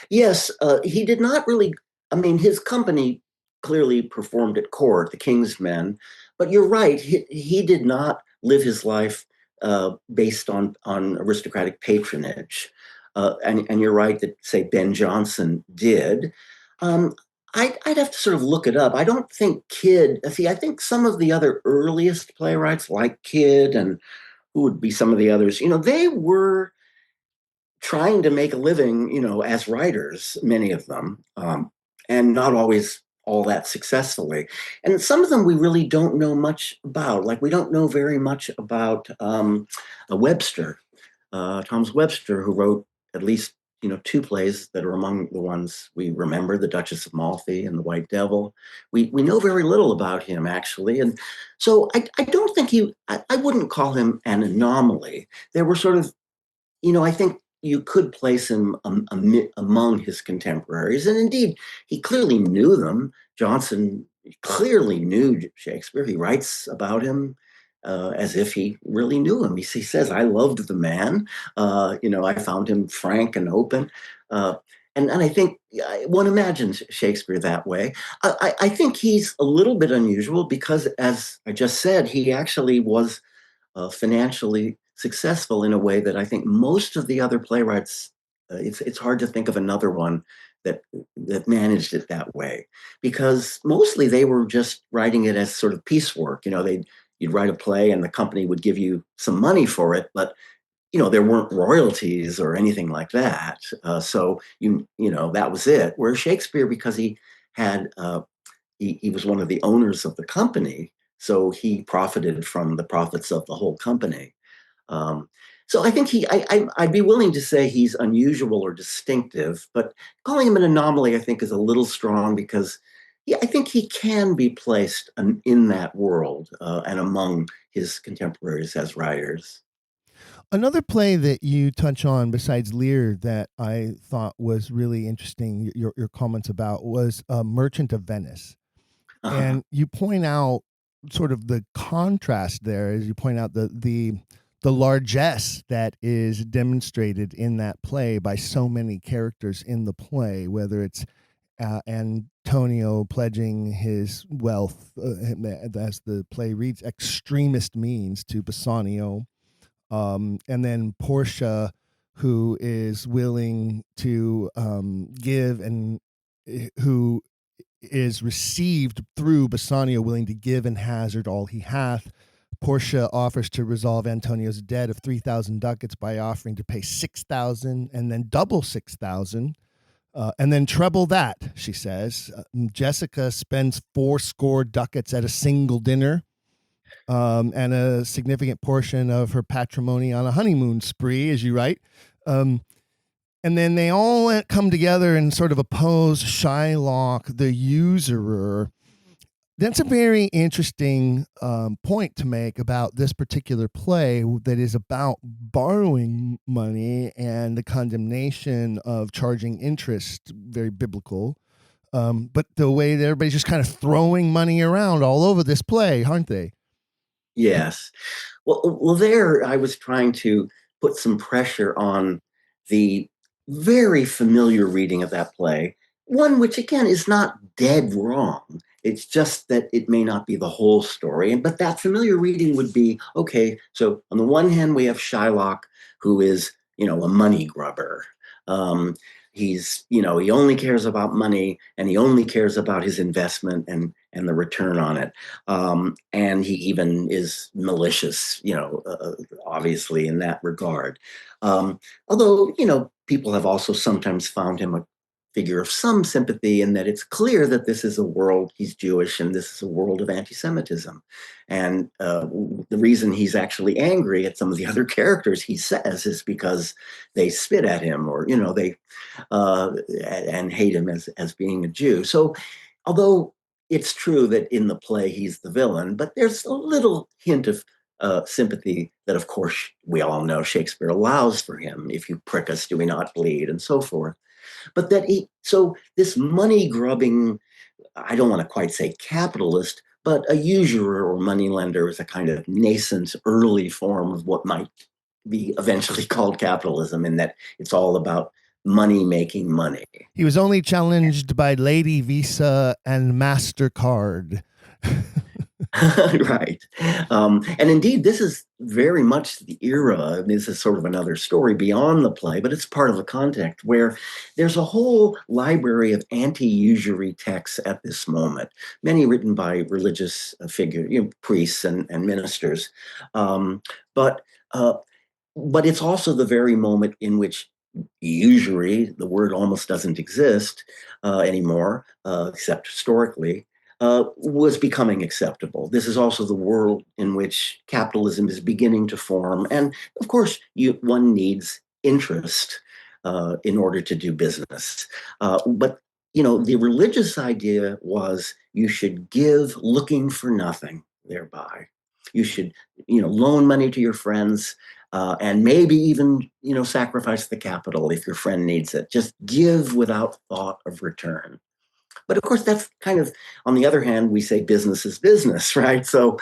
Yes, he did not really. I mean, his company clearly performed at court, the King's Men, but you're right. He did not live his life based on aristocratic patronage. And you're right that, say, Ben Jonson did. I'd have to sort of look it up. I don't think Kidd, I think some of the other earliest playwrights like Kidd and who would be some of the others, they were trying to make a living, as writers, many of them, and not always all that successfully. And some of them we really don't know much about. Like, we don't know very much about Webster, Thomas Webster, who wrote at least, two plays that are among the ones we remember, The Duchess of Malfi and The White Devil. We know very little about him, actually. And so I don't think I wouldn't call him an anomaly. There were sort of, I think you could place him among his contemporaries. And indeed, he clearly knew them. Johnson clearly knew Shakespeare. He writes about him as if he really knew him. He says, I loved the man. I found him frank and open. And I think one imagines Shakespeare that way. I think he's a little bit unusual because, as I just said, he actually was financially successful in a way that I think most of the other playwrights, it's hard to think of another one that managed it that way, because mostly they were just writing it as sort of piecework. You'd write a play and the company would give you some money for it, but there weren't royalties or anything like that. So that was it. Whereas Shakespeare, because he had he was one of the owners of the company, so he profited from the profits of the whole company. So I think I'd be willing to say he's unusual or distinctive, but calling him an anomaly, I think, is a little strong because I think he can be placed in that world and among his contemporaries as writers. Another play that you touch on besides Lear that I thought was really interesting, your comments about, was Merchant of Venice. Uh-huh. And you point out sort of the contrast there, as you point out the largesse that is demonstrated in that play by so many characters in the play, whether it's Antonio pledging his wealth, as the play reads, extremist means to Bassanio, and then Portia, who is willing to give, and who is received through Bassanio, willing to give and hazard all he hath. Portia offers to resolve Antonio's debt of 3,000 ducats by offering to pay 6,000 and then double 6,000. And then treble that, she says. Jessica spends 80 ducats at a single dinner, and a significant portion of her patrimony on a honeymoon spree, as you write. And then they all come together and sort of oppose Shylock, the usurer. That's a very interesting point to make about this particular play that is about borrowing money and the condemnation of charging interest, very biblical. But the way that everybody's just kind of throwing money around all over this play, aren't they? Yes. Well, there I was trying to put some pressure on the very familiar reading of that play one which again is not dead wrong. It's just that it may not be the whole story. But that familiar reading would be, okay, so on the one hand, we have Shylock, who is, a money grubber. He's, he only cares about money, and he only cares about his investment and the return on it. And he even is malicious, obviously in that regard. Although, people have also sometimes found him a figure of some sympathy in that it's clear that this is a world, he's Jewish, and this is a world of anti-Semitism. And the reason he's actually angry at some of the other characters, he says, is because they spit at him or, they and hate him as being a Jew. So although it's true that in the play he's the villain, but there's a little hint of sympathy that, of course, we all know Shakespeare allows for him. If you prick us, do we not bleed, and so forth. But so this money grubbing, I don't want to quite say capitalist, but a usurer or moneylender is a kind of nascent early form of what might be eventually called capitalism, in that it's all about money making money. He was only challenged by Lady Visa and MasterCard. Right. And indeed, this is very much the era. This is sort of another story beyond the play, but it's part of the context where there's a whole library of anti-usury texts at this moment, many written by religious figures, priests and ministers. But it's also the very moment in which usury, the word almost doesn't exist anymore, except historically, was becoming acceptable. This is also the world in which capitalism is beginning to form. And of course, one needs interest in order to do business. But the religious idea was you should give looking for nothing thereby. You should, loan money to your friends, and maybe even, sacrifice the capital if your friend needs it. Just give without thought of return. But of course, that's kind of, on the other hand, we say business is business, right? So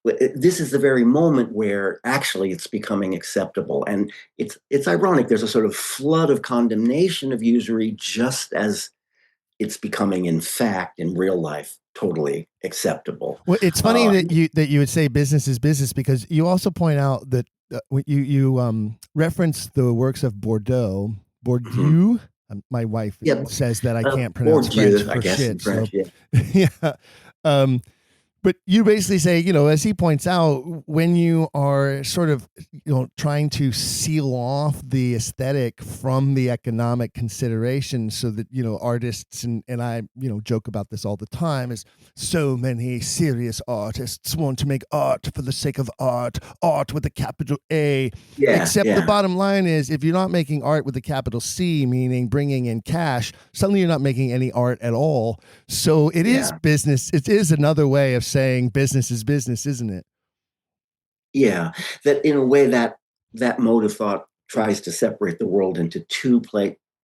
this is the very moment where actually it's becoming acceptable. And it's ironic. There's a sort of flood of condemnation of usury just as it's becoming, in fact, in real life, totally acceptable. Well, it's funny that you would say business is business, because you also point out that you reference the works of Bourdieu. Mm-hmm. My wife says that I can't pronounce French for shit. French, so. Yeah. But you basically say, as he points out, when you are sort of, trying to seal off the aesthetic from the economic consideration so that, artists, and I, joke about this all the time, is so many serious artists want to make art for the sake of art with a capital A. Yeah, Except the bottom line is, if you're not making art with a capital C, meaning bringing in cash, suddenly you're not making any art at all. So it is business. It is another way of saying business is business, isn't it? Yeah, that in a way that mode of thought tries to separate the world into two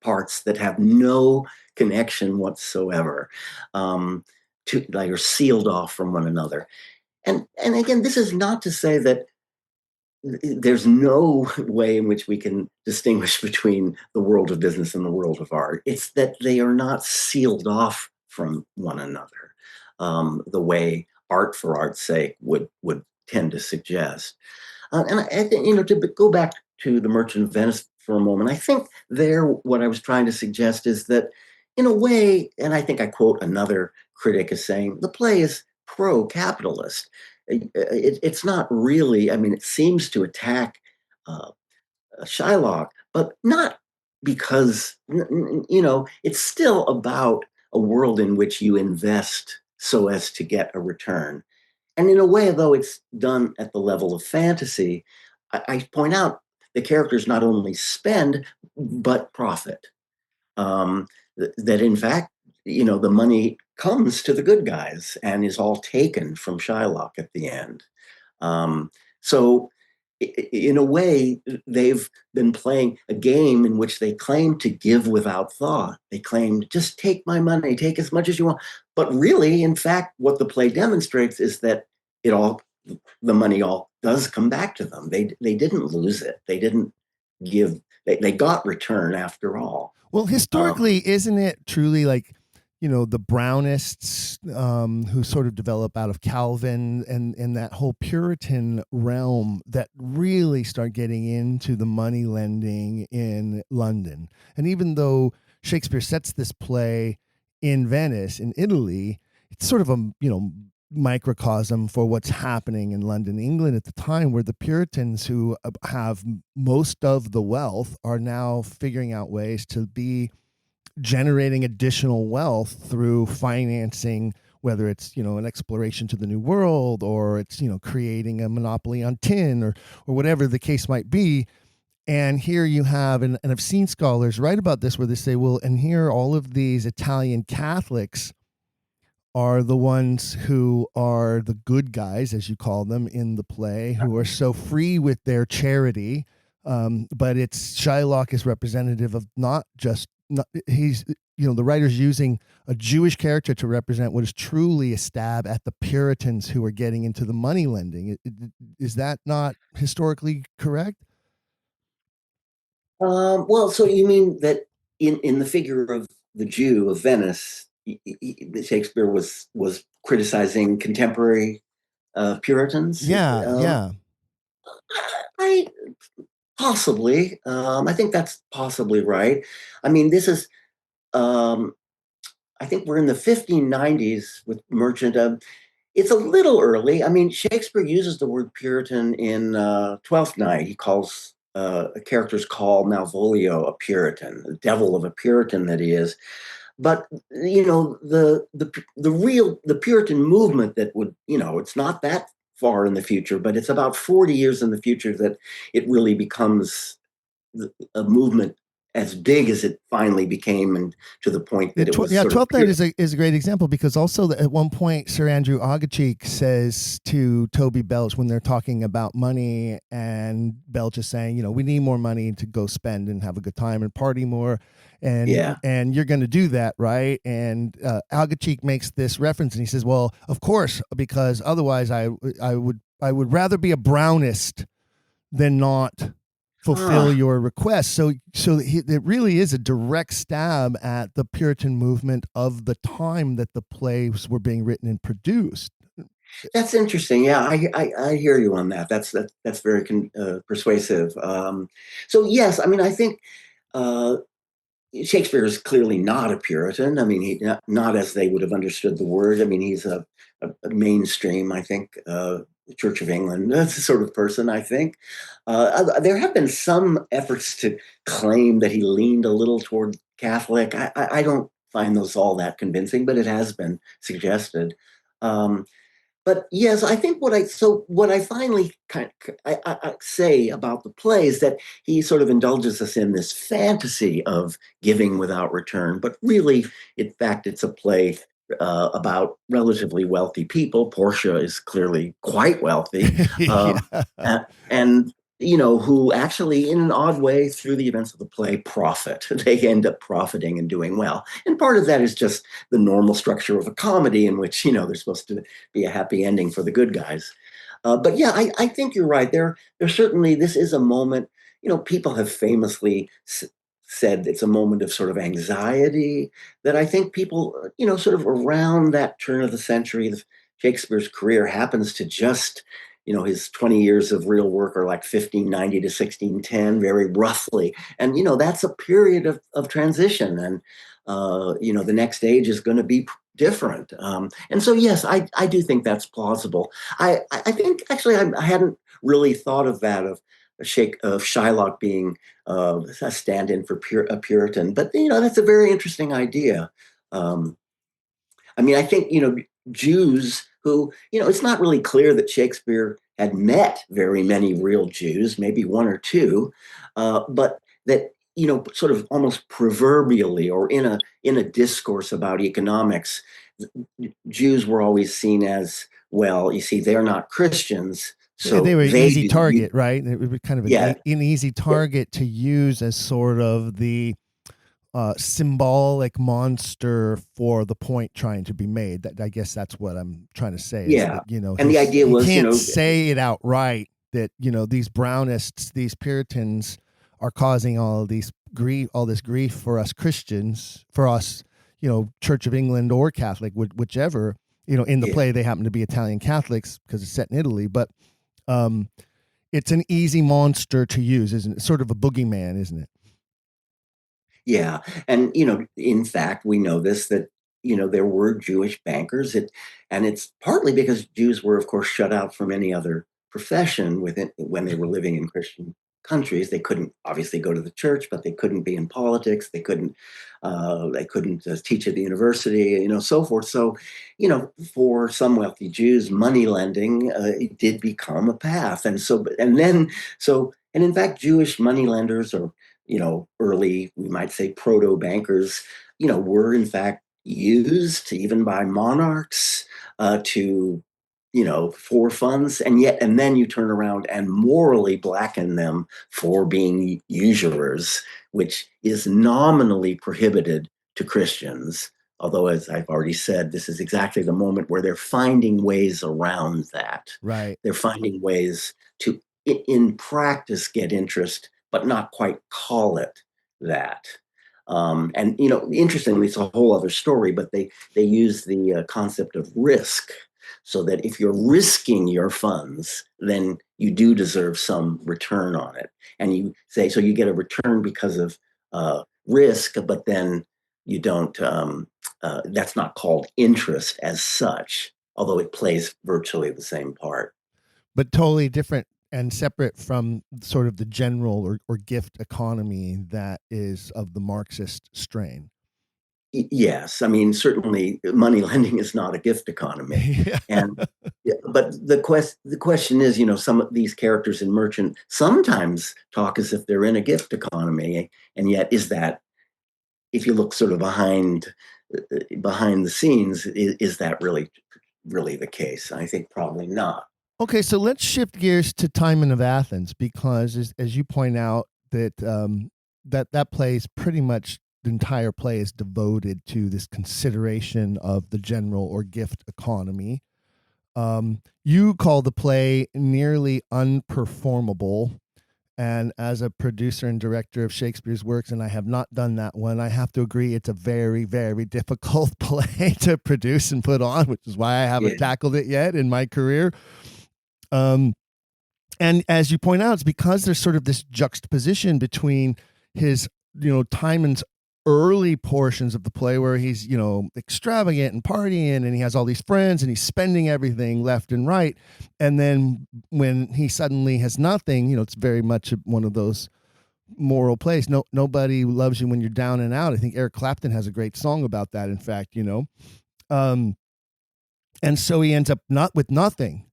parts that have no connection whatsoever, like are sealed off from one another. And again, this is not to say that there's no way in which we can distinguish between the world of business and the world of art. It's that they are not sealed off from one another, the way art for art's sake would tend to suggest. And I think, to go back to The Merchant of Venice for a moment, I think what I was trying to suggest is that, in a way, and I think I quote another critic as saying, the play is pro-capitalist. It's not really, it seems to attack Shylock, but not because, it's still about a world in which you invest so as to get a return. And in a way, though it's done at the level of fantasy, I point out the characters not only spend, but profit. That in fact, the money comes to the good guys and is all taken from Shylock at the end. So in a way, they've been playing a game in which they claim to give without thought. They claim, just take my money, take as much as you want. But really, in fact, what the play demonstrates is that the money all does come back to them. They didn't lose it. They didn't they got return after all. Well, historically, isn't it truly like, the Brownists who sort of develop out of Calvin and that whole Puritan realm that really start getting into the money lending in London? And even though Shakespeare sets this play in Venice, in Italy, it's sort of a, microcosm for what's happening in London, England at the time, where the Puritans who have most of the wealth are now figuring out ways to be generating additional wealth through financing, whether it's, an exploration to the New World, or it's, creating a monopoly on tin, or whatever the case might be. And here you have, and I've seen scholars write about this where they say, well, and here all of these Italian Catholics are the ones who are the good guys, as you call them in the play, who are so free with their charity. But it's Shylock is representative of he's, the writer's using a Jewish character to represent what is truly a stab at the Puritans who are getting into the money lending. Is that not historically correct? Well, so you mean that in the figure of the Jew of Venice, Shakespeare was criticizing contemporary Puritans? Yeah. I possibly. I think that's possibly right. I mean, this is. I think we're in the 1590s with Merchant. It's a little early. I mean, Shakespeare uses the word Puritan in Twelfth Night. He calls a character's call Malvolio a Puritan, the devil of a Puritan that he is. But the Puritan movement that would, it's not that far in the future, but it's about 40 years in the future that it really becomes a movement as big as it finally became, and to the point that it was. Yeah, Twelfth Night is a great example, because also at one point Sir Andrew Aguecheek says to Toby Belch when they're talking about money, and Belch is saying, we need more money to go spend and have a good time and party more, and you're going to do that, right? And Aguecheek makes this reference, and he says, well, of course, because otherwise I would rather be a Brownist than not fulfill your request. So it really is a direct stab at the Puritan movement of the time that the plays were being written and produced. That's interesting. Yeah, I hear you on that. That's very persuasive. So yes, I mean, I think Shakespeare is clearly not a Puritan. I mean, he not as they would have understood the word. I mean, he's a mainstream, I think, Church of England sort of person, I think. There have been some efforts to claim that he leaned a little toward Catholic. I don't find those all that convincing, but it has been suggested. But yes, I think what I finally I say about the play is that he sort of indulges us in this fantasy of giving without return, but really, in fact, it's a play about relatively wealthy people. Portia is clearly quite wealthy, and who actually, in an odd way, through the events of the play, profit. They end up profiting and doing well. And part of that is just the normal structure of a comedy in which, there's supposed to be a happy ending for the good guys. But yeah, I think you're right. There certainly, this is a moment, people have famously said it's a moment of sort of anxiety that I think people, sort of around that turn of the century, Shakespeare's career happens to just, his 20 years of real work are like 1590 to 1610, very roughly. And, that's a period of transition. And, the next age is going to be different. And so, yes, I do think that's plausible. I think, actually, I hadn't really thought of that, of Shylock being a stand-in for a Puritan. But, that's a very interesting idea. I mean, I think, Jews who, it's not really clear that Shakespeare had met very many real Jews, maybe one or two, but that, sort of almost proverbially or in a discourse about economics, Jews were always seen as, well, you see, they're not Christians. So they were an easy target, right? It was kind of an easy target to use as sort of the symbolic monster for the point trying to be made. That, I guess that's what I'm trying to say. Yeah. Is that, and the idea was, he can't say it outright that, these Brownists, these Puritans are causing all this grief for us Christians, for us, Church of England or Catholic, whichever. In the play they happen to be Italian Catholics because it's set in Italy, but it's an easy monster to use, isn't it? Sort of a boogeyman, isn't it? Yeah. And, in fact, we know this, that, there were Jewish bankers. And it's partly because Jews were, of course, shut out from any other profession when they were living in Christian countries. They couldn't obviously go to the church, but they couldn't be in politics. They couldn't teach at the university, so forth. So, for some wealthy Jews, money lending it did become a path. And in fact, Jewish money lenders or early, we might say proto bankers, were in fact used even by monarchs for funds. And then you turn around and morally blacken them for being usurers, which is nominally prohibited to Christians. Although, as I've already said, this is exactly the moment where they're finding ways around that. Right. They're finding ways to, in practice, get interest, but not quite call it that. And interestingly, it's a whole other story, but they use the concept of risk, so that if you're risking your funds, then you do deserve some return on it. And you say, so you get a return because of risk, but then you don't, that's not called interest as such, although it plays virtually the same part. But totally different and separate from sort of the general or gift economy that is of the Marxist strain. Yes, I mean, certainly money lending is not a gift economy. But the question is, some of these characters in Merchant sometimes talk as if they're in a gift economy, and yet is that, if you look sort of behind the scenes, is that really the case? I think probably not. Okay, so let's shift gears to Timon of Athens, because as you point out, that that play is pretty much, the entire play is devoted to this consideration of the general or gift economy. You call the play nearly unperformable. And as a producer and director of Shakespeare's works, and I have not done that one, I have to agree it's a very, very difficult play to produce and put on, which is why I haven't tackled it yet in my career. And as you point out, it's because there's sort of this juxtaposition between his, Timon's early portions of the play where he's, extravagant and partying and he has all these friends and he's spending everything left and right. And then when he suddenly has nothing, it's very much one of those moral plays. Nobody loves you when you're down and out. I think Eric Clapton has a great song about that, in fact, and so he ends up not with nothing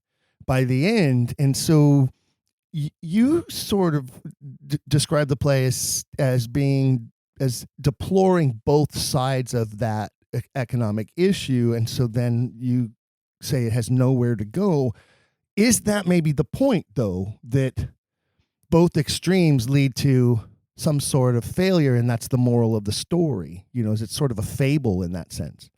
by the end. And so you sort of describe the play as deploring both sides of that economic issue. And so then you say it has nowhere to go. Is that maybe the point, though, that both extremes lead to some sort of failure, and that's the moral of the story? Is it sort of a fable in that sense?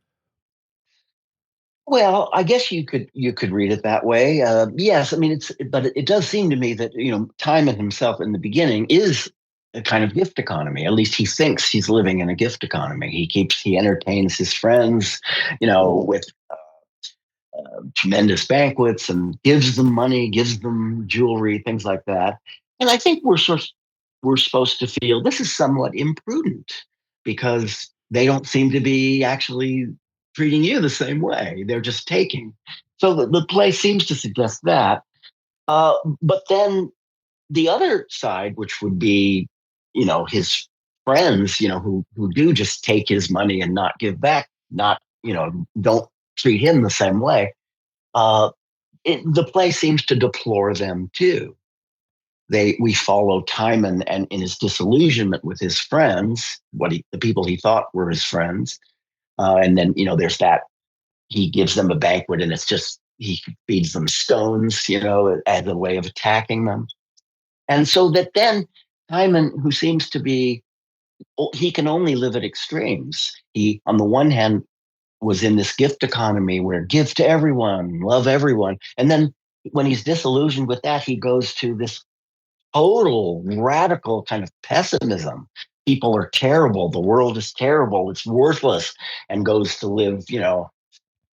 Well, I guess you could read it that way. Yes, I mean but it does seem to me that Timon himself in the beginning is a kind of gift economy. At least he thinks he's living in a gift economy. He entertains his friends, with tremendous banquets and gives them money, gives them jewelry, things like that. And I think we're supposed to feel this is somewhat imprudent because they don't seem to be actually treating you the same way. They're just taking. So the play seems to suggest that. But then the other side, which would be, his friends, who do just take his money and not give back, not, don't treat him the same way. The play seems to deplore them too. We follow Timon and in his disillusionment with his friends, the people he thought were his friends. And then, there's that he gives them a banquet and it's just, he feeds them stones, as a way of attacking them. And so that then Timon, who seems to be, he can only live at extremes. He, on the one hand, was in this gift economy where give to everyone, love everyone. And then when he's disillusioned with that, he goes to this total radical kind of pessimism. People are terrible. The world is terrible. It's worthless, and goes to live,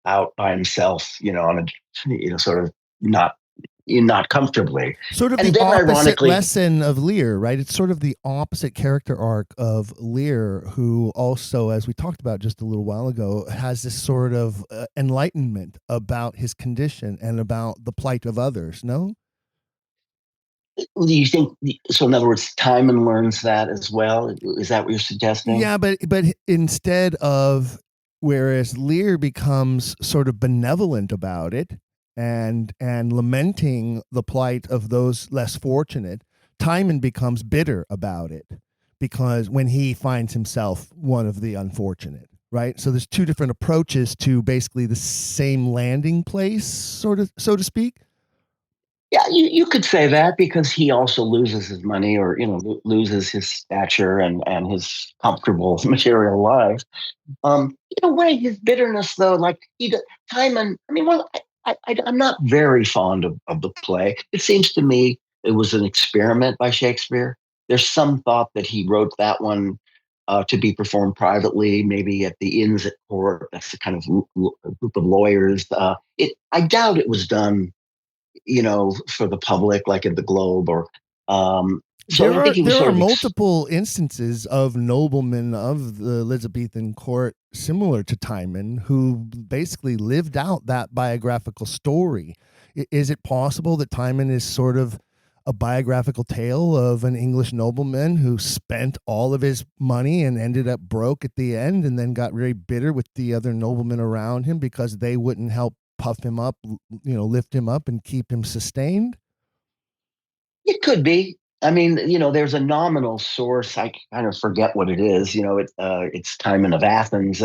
out by himself, on a, sort of not comfortably. Sort of And the then opposite ironically, lesson of Lear, right? It's sort of the opposite character arc of Lear, who also, as we talked about just a little while ago, has this sort of enlightenment about his condition and about the plight of others, no? do you think so? In other words, Timon learns that as well. Is that what you're suggesting? Yeah, but instead of, whereas Lear becomes sort of benevolent about it and lamenting the plight of those less fortunate, Timon becomes bitter about it because when he finds himself one of the unfortunate, right? So there's two different approaches to basically the same landing place, sort of, so to speak. Yeah, you could say that because he also loses his money, or loses his stature and his comfortable material life. In a way, his bitterness, though, like Timon. I mean, well, I'm not very fond of the play. It seems to me it was an experiment by Shakespeare. There's some thought that he wrote that one to be performed privately, maybe at the inns at court. That's the kind of group of lawyers. I doubt it was done, for the public, like at the Globe or. So I think he was There sort are of multiple instances of noblemen of the Elizabethan court similar to Timon who basically lived out that biographical story. Is it possible that Timon is sort of a biographical tale of an English nobleman who spent all of his money and ended up broke at the end, and then got very bitter with the other noblemen around him because they wouldn't help puff him up, lift him up and keep him sustained? It could be. I mean, there's a nominal source. I kind of forget what it is. It's Timon of Athens.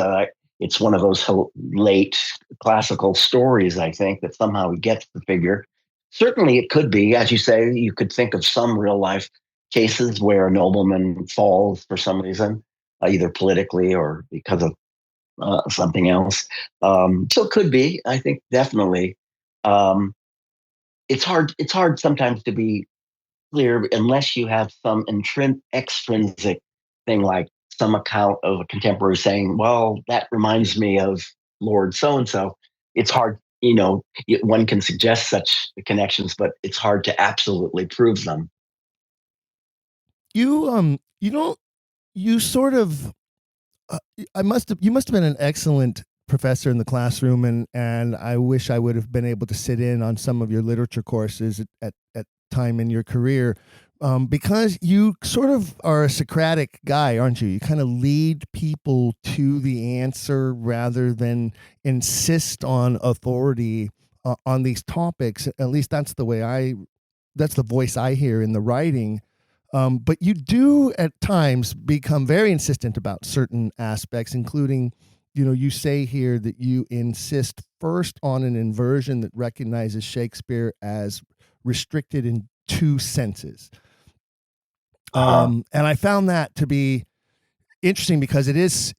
It's one of those late classical stories, I think, that somehow he gets the figure. Certainly, it could be. As you say, you could think of some real life cases where a nobleman falls for some reason, either politically or because of something else. So it could be. I think definitely. Um, it's hard. It's hard sometimes to be clear unless you have some extrinsic thing, like some account of a contemporary saying, well, that reminds me of Lord so and so. It's hard, one can suggest such connections, but it's hard to absolutely prove them. You don't you sort of you must have been an excellent professor in the classroom, and I wish I would have been able to sit in on some of your literature courses at time in your career, because you sort of are a Socratic guy, aren't you? You kind of lead people to the answer rather than insist on authority on these topics. At least that's the voice I hear in the writing. But you do at times become very insistent about certain aspects, including, you say here that you insist first on an inversion that recognizes Shakespeare as restricted in two senses. And I found that to be interesting because it is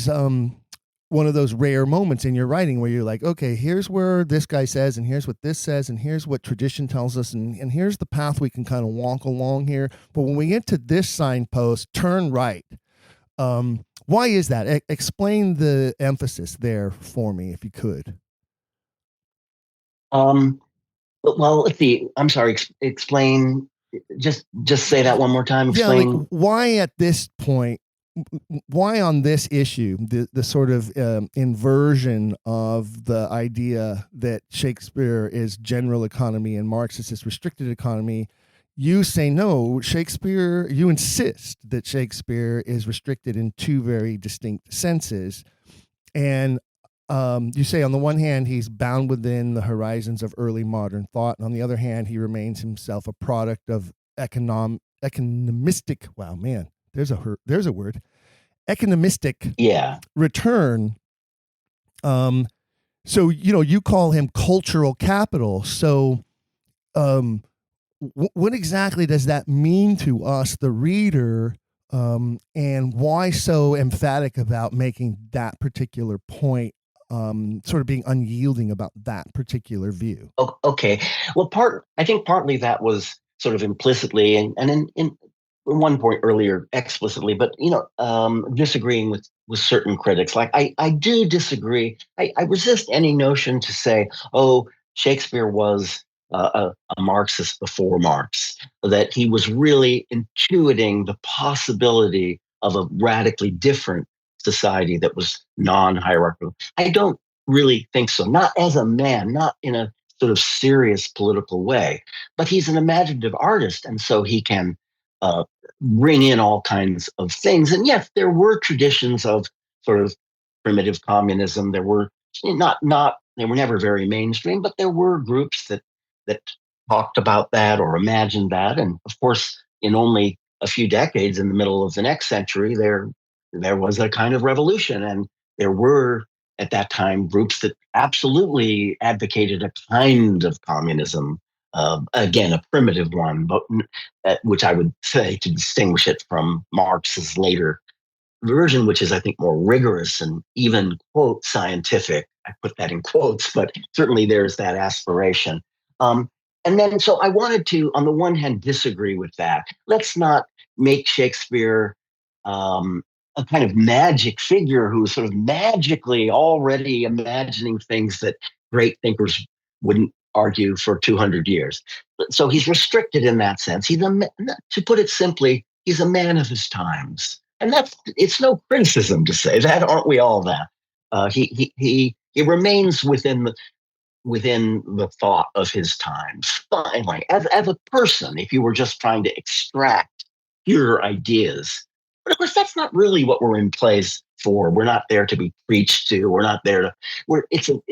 one of those rare moments in your writing where you're like, okay, here's where this guy says, and here's what this says, and here's what tradition tells us, and here's the path we can kind of walk along here. But when we get to this signpost, turn right. Why is that? Explain the emphasis there for me, if you could. Well, let's see. I'm sorry. Explain. Just say that one more time. Explain. Yeah, like why at this point, why on this issue, the sort of inversion of the idea that Shakespeare is general economy and Marxist is restricted economy, you say no, Shakespeare, you insist that Shakespeare is restricted in two very distinct senses. And you say on the one hand, he's bound within the horizons of early modern thought. And on the other hand, he remains himself a product of economistic, wow, man, there's a word, economistic return. So, you call him cultural capital. So what exactly does that mean to us, the reader, and why so emphatic about making that particular point, sort of being unyielding about that particular view? Okay. Well, I think partly that was sort of implicitly and in one point earlier explicitly, but disagreeing with certain critics. Like I do disagree. I resist any notion to say, oh, Shakespeare was a Marxist before Marx, that he was really intuiting the possibility of a radically different society that was non-hierarchical. I don't really think so. Not as a man, not in a sort of serious political way, but he's an imaginative artist, and so he can bring in all kinds of things. And yes, there were traditions of sort of primitive communism. There were not they were never very mainstream, but there were groups that talked about that or imagined that. And of course, in only a few decades, in the middle of the next century, there was a kind of revolution, and there were at that time groups that absolutely advocated a kind of communism. Again, a primitive one, but which I would say to distinguish it from Marx's later version, which is, I think, more rigorous and even, quote, scientific. I put that in quotes, but certainly there's that aspiration. And then, so I wanted to, on the one hand, disagree with that. Let's not make Shakespeare a kind of magic figure who's sort of magically already imagining things that great thinkers wouldn't argue for 200 years. So he's restricted in that sense. To put it simply, he's a man of his times. And it's no criticism to say that, aren't we all that? He remains within the thought of his times. Finally, as a person, if you were just trying to extract pure ideas. But of course, that's not really what we're in place for. We're not there to be preached to. We're not there to.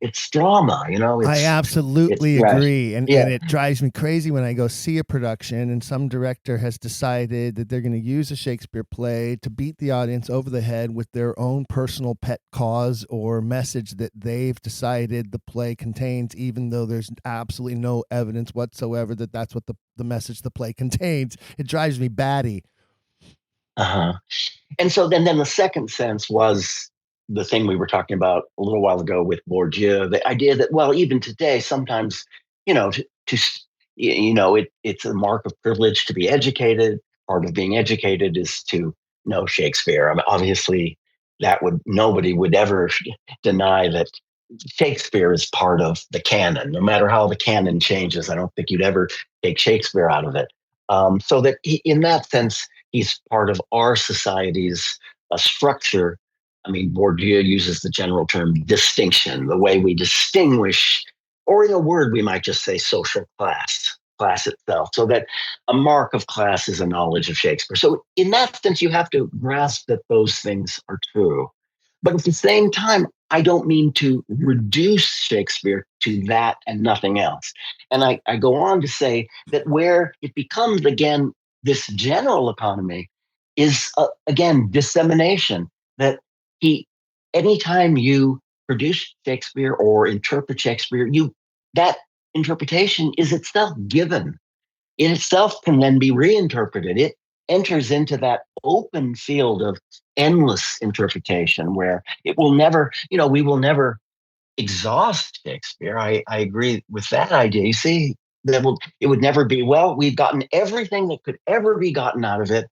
It's drama, I absolutely agree. And yeah. it drives me crazy when I go see a production and some director has decided that they're going to use a Shakespeare play to beat the audience over the head with their own personal pet cause or message that they've decided the play contains, even though there's absolutely no evidence whatsoever that that's what the message the play contains. It drives me batty. And so then the second sense was the thing we were talking about a little while ago with Bourdieu, the idea that, well, even today, sometimes, it's a mark of privilege to be educated. Part of being educated is to know Shakespeare. I mean, obviously, nobody would ever deny that Shakespeare is part of the canon. No matter how the canon changes, I don't think you'd ever take Shakespeare out of it. So that in that sense, he's part of our society's structure. I mean, Bourdieu uses the general term distinction, the way we distinguish, or in a word, we might just say social class itself, so that a mark of class is a knowledge of Shakespeare. So in that sense, you have to grasp that those things are true. But at the same time, I don't mean to reduce Shakespeare to that and nothing else. And I go on to say that where it becomes, again, this general economy is, again, dissemination. That anytime you produce Shakespeare or interpret Shakespeare, that interpretation is itself given. In itself can then be reinterpreted. It enters into that open field of endless interpretation where it will never, we will never exhaust Shakespeare. I agree with that idea. You see, it would never be, well, we've gotten everything that could ever be gotten out of it.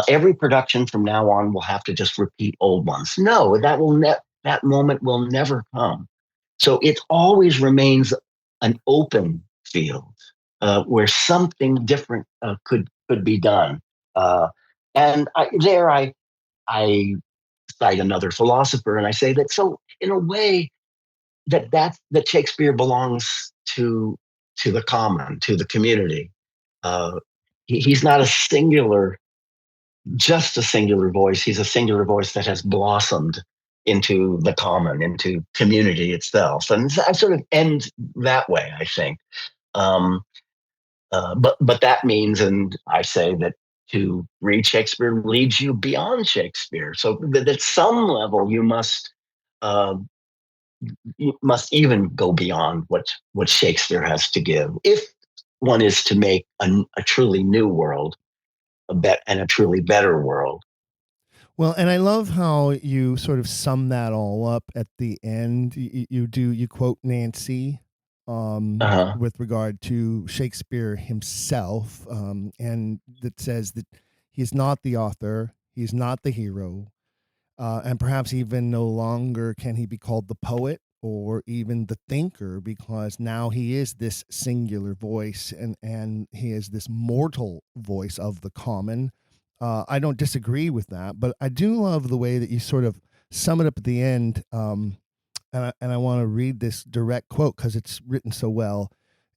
Every production from now on will have to just repeat old ones. No, that moment will never come. So it always remains an open field where something different could be done. And I cite another philosopher, and I say that, so in a way that Shakespeare belongs to the common, to the community. He's not just a singular voice. He's a singular voice that has blossomed into the common, into community itself. And I sort of end that way, I think. But that means, and I say that to read Shakespeare leads you beyond Shakespeare. So that at some level you must even go beyond what Shakespeare has to give, if one is to make a truly new world, and a truly better world. Well, and I love how you sort of sum that all up at the end. You quote Nancy Uh-huh. with regard to Shakespeare himself, and that says that he's not the author, he's not the hero, and perhaps even no longer can he be called the poet or even the thinker, because now he is this singular voice, and he is this mortal voice of the common. I don't disagree with that, but I do love the way that you sort of sum it up at the end. And I want to read this direct quote because it's written so well.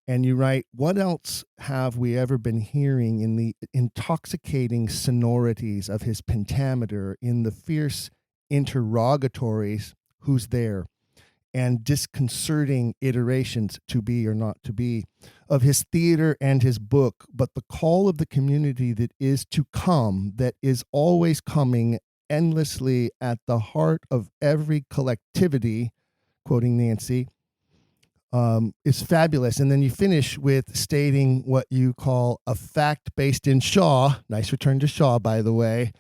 And you write, "What else have we ever been hearing in the intoxicating sonorities of his pentameter, in the fierce interrogatories, who's there, and disconcerting iterations, to be or not to be, of his theater and his book, but the call of the community that is to come, that is always coming endlessly at the heart of every collectivity," quoting Nancy, is fabulous. And then you finish with stating what you call a fact based in Shaw, nice return to Shaw, by the way,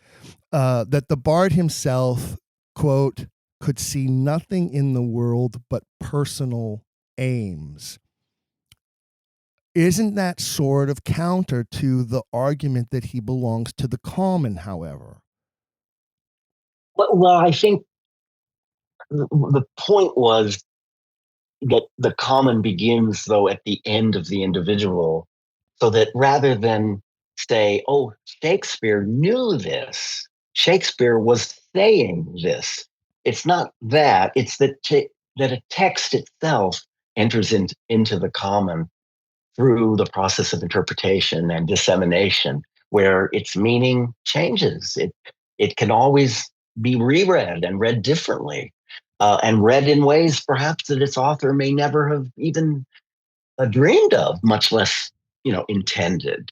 that the bard himself, quote, "could see nothing in the world but personal aims." Isn't that sort of counter to the argument that he belongs to the common, however? Well, I think the point was that the common begins, though, at the end of the individual, so that rather than say, oh, Shakespeare knew this, Shakespeare was saying this, it's not that, it's that a text itself enters into the common through the process of interpretation and dissemination, where its meaning changes. It can always be reread and read differently, and read in ways perhaps that its author may never have even dreamed of, much less intended.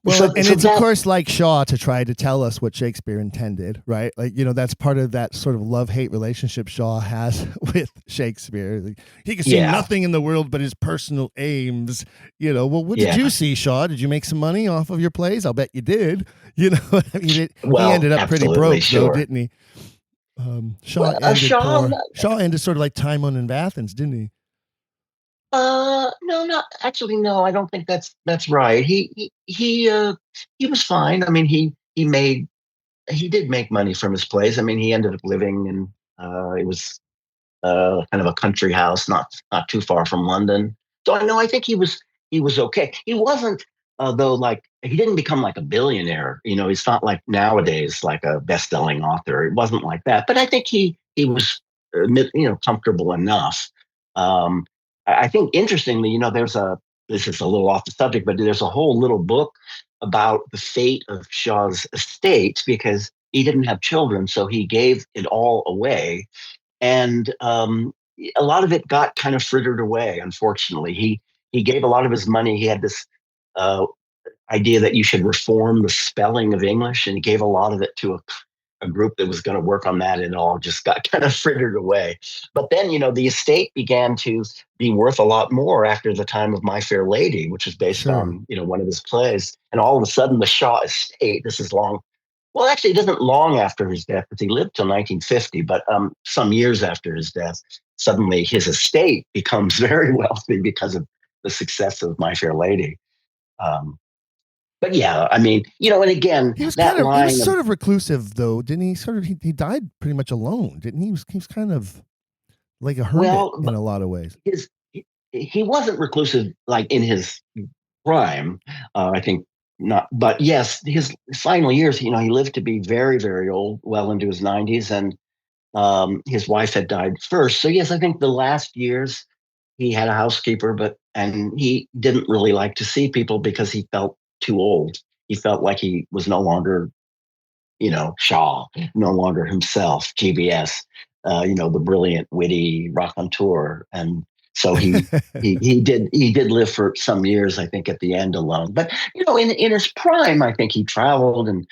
Well, So, and so it's of that course like Shaw to try to tell us what Shakespeare intended, right? Like, that's part of that sort of love-hate relationship Shaw has with Shakespeare. Like, he can see yeah, nothing in the world but his personal aims. Well, what did yeah. you see, Shaw? Did you make some money off of your plays? I'll bet you did. I mean, he Well, ended up pretty absolutely, broke, though, sure. didn't he? Shaw Well, ended Shaw, poor. Shaw ended sort of like Timon and Athens, didn't he? no, not actually. No, I don't think that's right. He was fine. I mean, he did make money from his plays. I mean, he ended up living in it was kind of a country house, not too far from London. So I know I think he was okay. He wasn't though, like he didn't become like a billionaire. He's not like nowadays like a best-selling author. It wasn't like that. But I think he was comfortable enough. I think interestingly, this is a little off the subject, but there's a whole little book about the fate of Shaw's estate because he didn't have children, so he gave it all away, and a lot of it got kind of frittered away. Unfortunately, he gave a lot of his money. He had this uh, idea that you should reform the spelling of English, and he gave a lot of it to a group that was going to work on that, and it all just got kind of frittered away. But then, the estate began to be worth a lot more after the time of My Fair Lady, which was based Sure. on, one of his plays. And all of a sudden, the Shaw estate, this is long. Well, actually, it isn't long after his death, because he lived till 1950, but some years after his death, suddenly his estate becomes very wealthy because of the success of My Fair Lady. Um, but yeah, I mean, and again, that He was line of, sort of reclusive, though, didn't he? He died pretty much alone, didn't he? He was kind of like a hermit well, in a lot of ways. his he wasn't reclusive like in his prime. I think not, but yes, his final years, he lived to be very, very old, well into his 90s, and his wife had died first. So yes, I think the last years he had a housekeeper, and he didn't really like to see people because he felt too old. He felt like he was no longer, Shaw, no longer himself, GBS, the brilliant, witty raconteur. And so he did live for some years, I think, at the end alone. But in his prime, I think he traveled and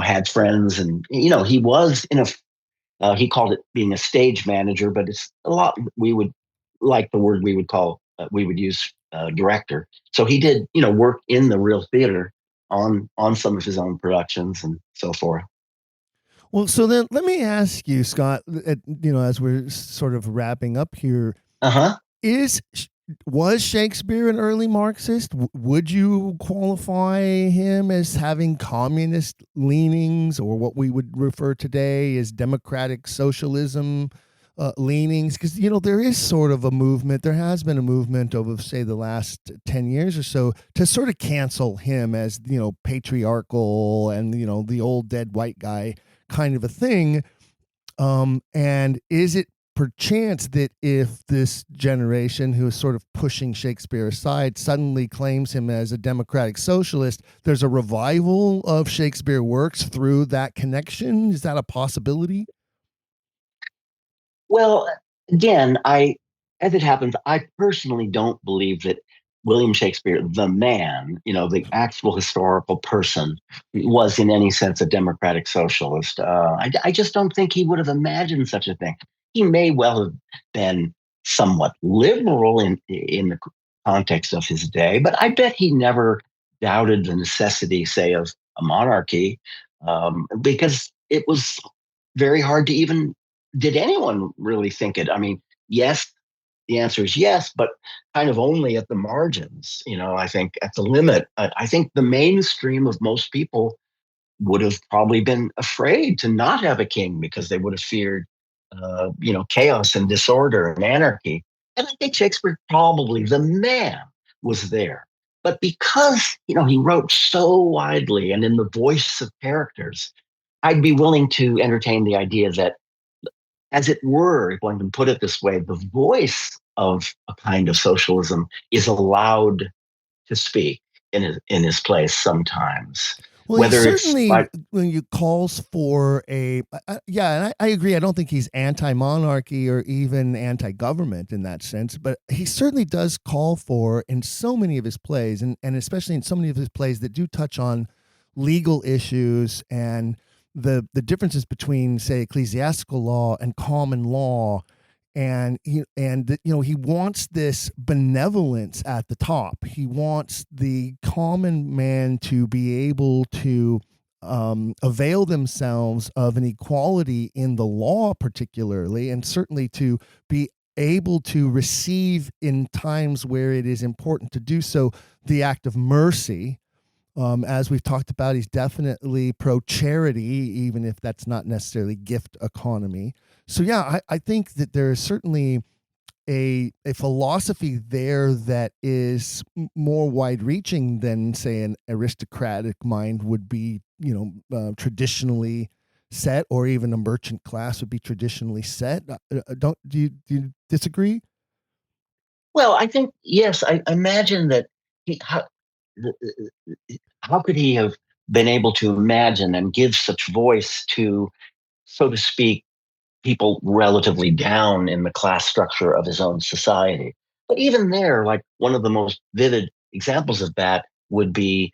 had friends, and he was in a he called it being a stage manager, but it's a lot. We would like the word we would use director. So he did, work in the real theater on some of his own productions and so forth. Well, so then let me ask you, Scott, as we're sort of wrapping up here, Uh-huh. Was Shakespeare an early Marxist? Would you qualify him as having communist leanings, or what we would refer today as democratic socialism leanings? Because, there is sort of a movement, there has been a movement over, say, the last 10 years or so to sort of cancel him as, patriarchal and, the old dead white guy kind of a thing. And is it perchance that if this generation who is sort of pushing Shakespeare aside suddenly claims him as a democratic socialist, there's a revival of Shakespeare works through that connection? Is that a possibility? Well, again, as it happens, I personally don't believe that William Shakespeare, the man, the actual historical person, was in any sense a democratic socialist. I just don't think he would have imagined such a thing. He may well have been somewhat liberal in the context of his day, but I bet he never doubted the necessity, say, of a monarchy, because it was very hard to even, did anyone really think it? I mean, yes, the answer is yes, but kind of only at the margins. I think at the limit. I think the mainstream of most people would have probably been afraid to not have a king because they would have feared, chaos and disorder and anarchy. And I think Shakespeare, probably the man, was there. But because, he wrote so widely and in the voice of characters, I'd be willing to entertain the idea that, as it were, if one can put it this way, the voice of a kind of socialism is allowed to speak in his place sometimes. Well, he Whether it's certainly, like, when you calls for yeah, and I agree. I don't think he's anti-monarchy or even anti-government in that sense, but he certainly does call for, in so many of his plays, and especially in so many of his plays that do touch on legal issues and the differences between, say, ecclesiastical law and common law. And he wants this benevolence at the top. He wants the common man to be able to avail themselves of an equality in the law, particularly, and certainly to be able to receive, in times where it is important to do so, the act of mercy. As we've talked about, he's definitely pro-charity, even if that's not necessarily gift economy. So yeah, I think that there is certainly a philosophy there that is more wide-reaching than, say, an aristocratic mind would be, traditionally set, or even a merchant class would be traditionally set. Do you disagree? well, I think, yes, I imagine that how could he have been able to imagine and give such voice to, so to speak, people relatively down in the class structure of his own society? But even there, like, one of the most vivid examples of that would be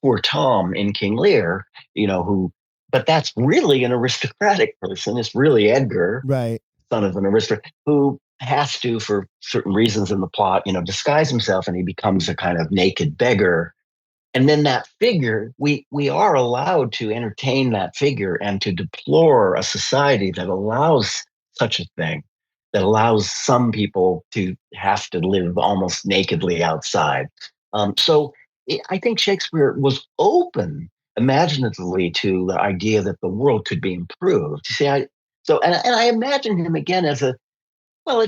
poor Tom in King Lear, who, but that's really an aristocratic person. It's really Edgar, Right. son of an aristocrat, who has to, for certain reasons in the plot, disguise himself, and he becomes a kind of naked beggar. And then that figure, we are allowed to entertain that figure and to deplore a society that allows such a thing, that allows some people to have to live almost nakedly outside. I think Shakespeare was open imaginatively to the idea that the world could be improved. See, and I imagine him again as a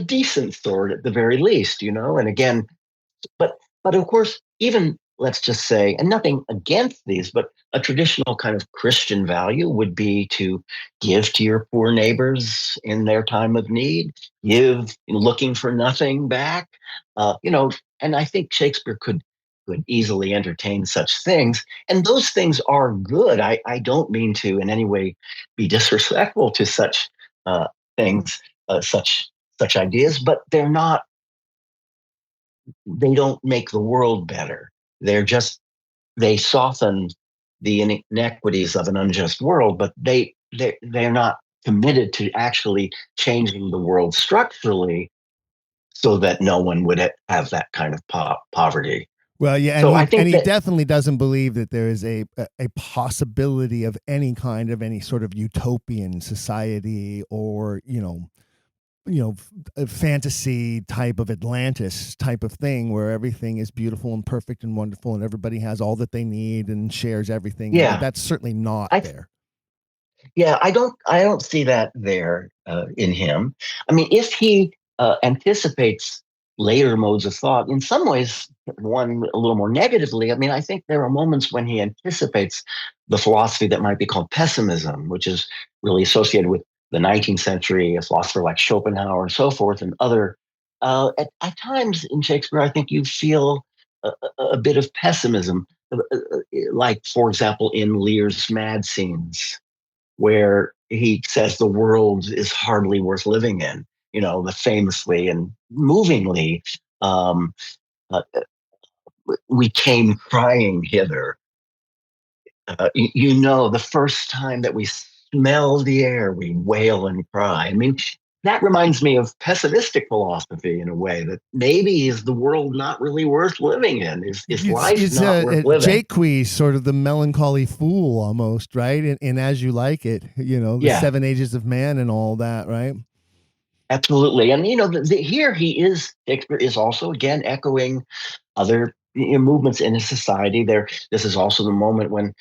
decent sort at the very least, and again, but of course, even, let's just say, and nothing against these, but a traditional kind of Christian value would be to give to your poor neighbors in their time of need, give looking for nothing back. And I think Shakespeare could easily entertain such things, and those things are good. I don't mean to in any way be disrespectful to such things, such ideas, but they don't make the world better. They soften the inequities of an unjust world, but they're not committed to actually changing the world structurally so that no one would have that kind of poverty. Well, yeah, So I and think he that, definitely doesn't believe that there is a possibility of any sort of utopian society, or fantasy type of Atlantis type of thing where everything is beautiful and perfect and wonderful and everybody has all that they need and shares everything. Yeah. That's certainly not there. Yeah, I don't see that there in him. I mean, if he anticipates later modes of thought, in some ways, one a little more negatively. I mean, I think there are moments when he anticipates the philosophy that might be called pessimism, which is really associated with the 19th century, a philosopher like Schopenhauer and so forth, and other. At times in Shakespeare, I think you feel a bit of pessimism, like, for example, in Lear's mad scenes where he says the world is hardly worth living in, the famously and movingly, um, uh, we came crying hither. The first time that we smell the air, we wail and cry. I mean, that reminds me of pessimistic philosophy in a way, that maybe is the world not really worth living in? Is life not worth living? Jaques, sort of the melancholy fool almost, right? And As You Like It, the 7 Ages of Man and all that, right? Absolutely. And, here Shakespeare is also, again, echoing other movements in his society. This is also the moment when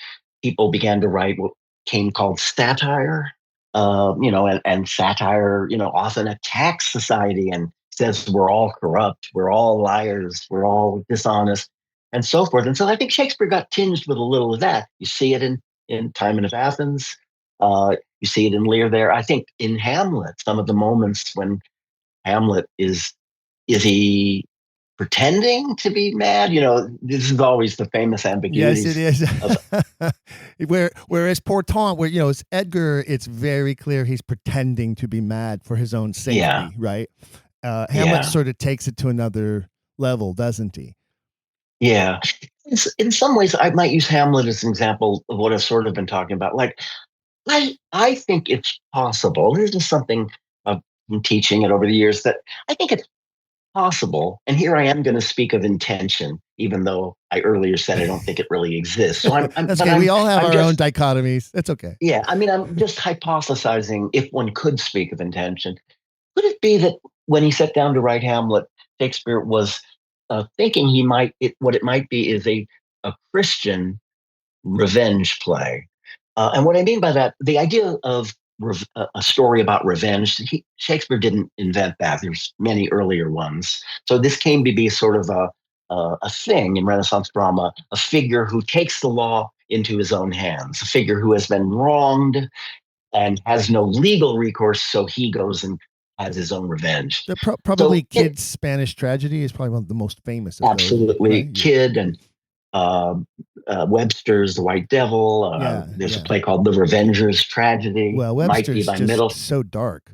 people began to write what came called satire, and satire, often attacks society and says we're all corrupt, we're all liars, we're all dishonest, and so forth. And so I think Shakespeare got tinged with a little of that. You see it in Timon of Athens. You see it in Lear there. I think in Hamlet, some of the moments when Hamlet is he pretending to be mad? This is always the famous ambiguity. Yes, it is. Whereas Portant, where it's Edgar, it's very clear he's pretending to be mad for his own safety, right? Hamlet sort of takes it to another level, doesn't he? Yeah. In some ways, I might use Hamlet as an example of what I've sort of been talking about. Like, I think it's possible. This is something I've been teaching it over the years, that I think it's possible, and here I am going to speak of intention, even though I earlier said I don't think it really exists. So That's okay. We all have our own dichotomies. That's okay. Yeah, I mean, I'm just hypothesizing if one could speak of intention. Could it be that when he sat down to write Hamlet, Shakespeare was thinking what it might be is a Christian revenge play? And what I mean by that, the idea of a story about revenge, Shakespeare didn't invent that. There's many earlier ones. So this came to be sort of a thing in Renaissance drama, a figure who takes the law into his own hands, a figure who has been wronged and has no legal recourse, so he goes and has his own revenge. Probably Kid's Spanish Tragedy is probably one of the most famous of absolutely those, right? Kid and Webster's The White Devil. There's a play called The Revenger's Tragedy. Well, Webster's just so dark.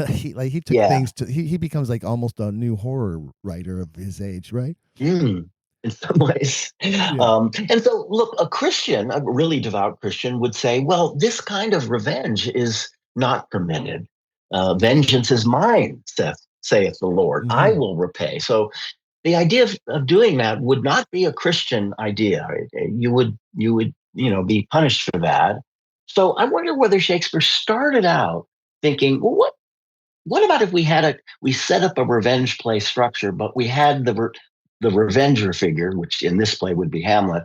he took things to he becomes like almost a new horror writer of his age, right? In some ways. And so, look, a really devout Christian would say, well, this kind of revenge is not permitted. Vengeance is mine, saith the Lord. Mm-hmm. I will repay. So the idea of doing that would not be a Christian idea. You would be punished for that. So I wonder whether Shakespeare started out thinking, well, what about if we set up a revenge play structure, but we had the revenger figure, which in this play would be Hamlet,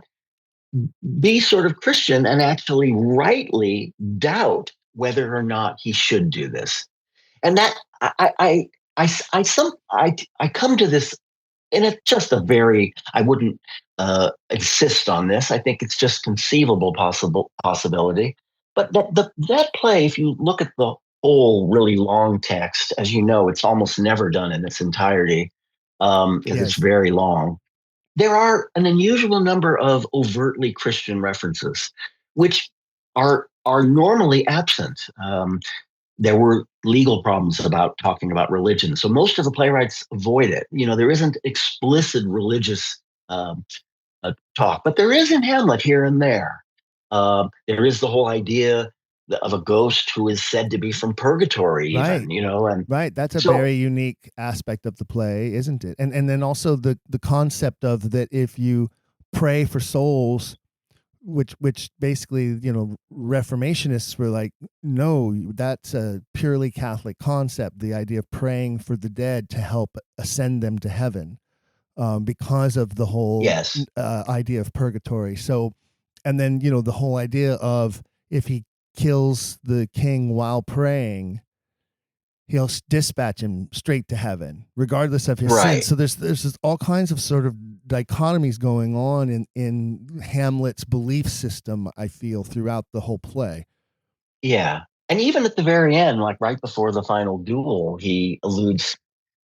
be sort of Christian and actually rightly doubt whether or not he should do this. And that I come to this. And it's just I wouldn't insist on this. I think it's just conceivable possibility. But that play, if you look at the whole really long text, as you know, it's almost never done in its entirety. It's very long. There are an unusual number of overtly Christian references, which are normally absent. There were legal problems about talking about religion. So most of the playwrights avoid it. There isn't explicit religious talk, but there is in Hamlet here and there. There is the whole idea of a ghost who is said to be from purgatory, even, and right. That's a very unique aspect of the play, isn't it? And then also the concept of that if you pray for souls which basically, Reformationists were like, no, that's a purely Catholic concept, the idea of praying for the dead to help ascend them to heaven, because of the whole Yes. idea of purgatory. So, and then, the whole idea of if he kills the king while praying, he'll dispatch him straight to heaven, regardless of his Right. sins. So there's just all kinds of sort of dichotomies going on in Hamlet's belief system, I feel, throughout the whole play. Yeah. And even at the very end, like right before the final duel, he alludes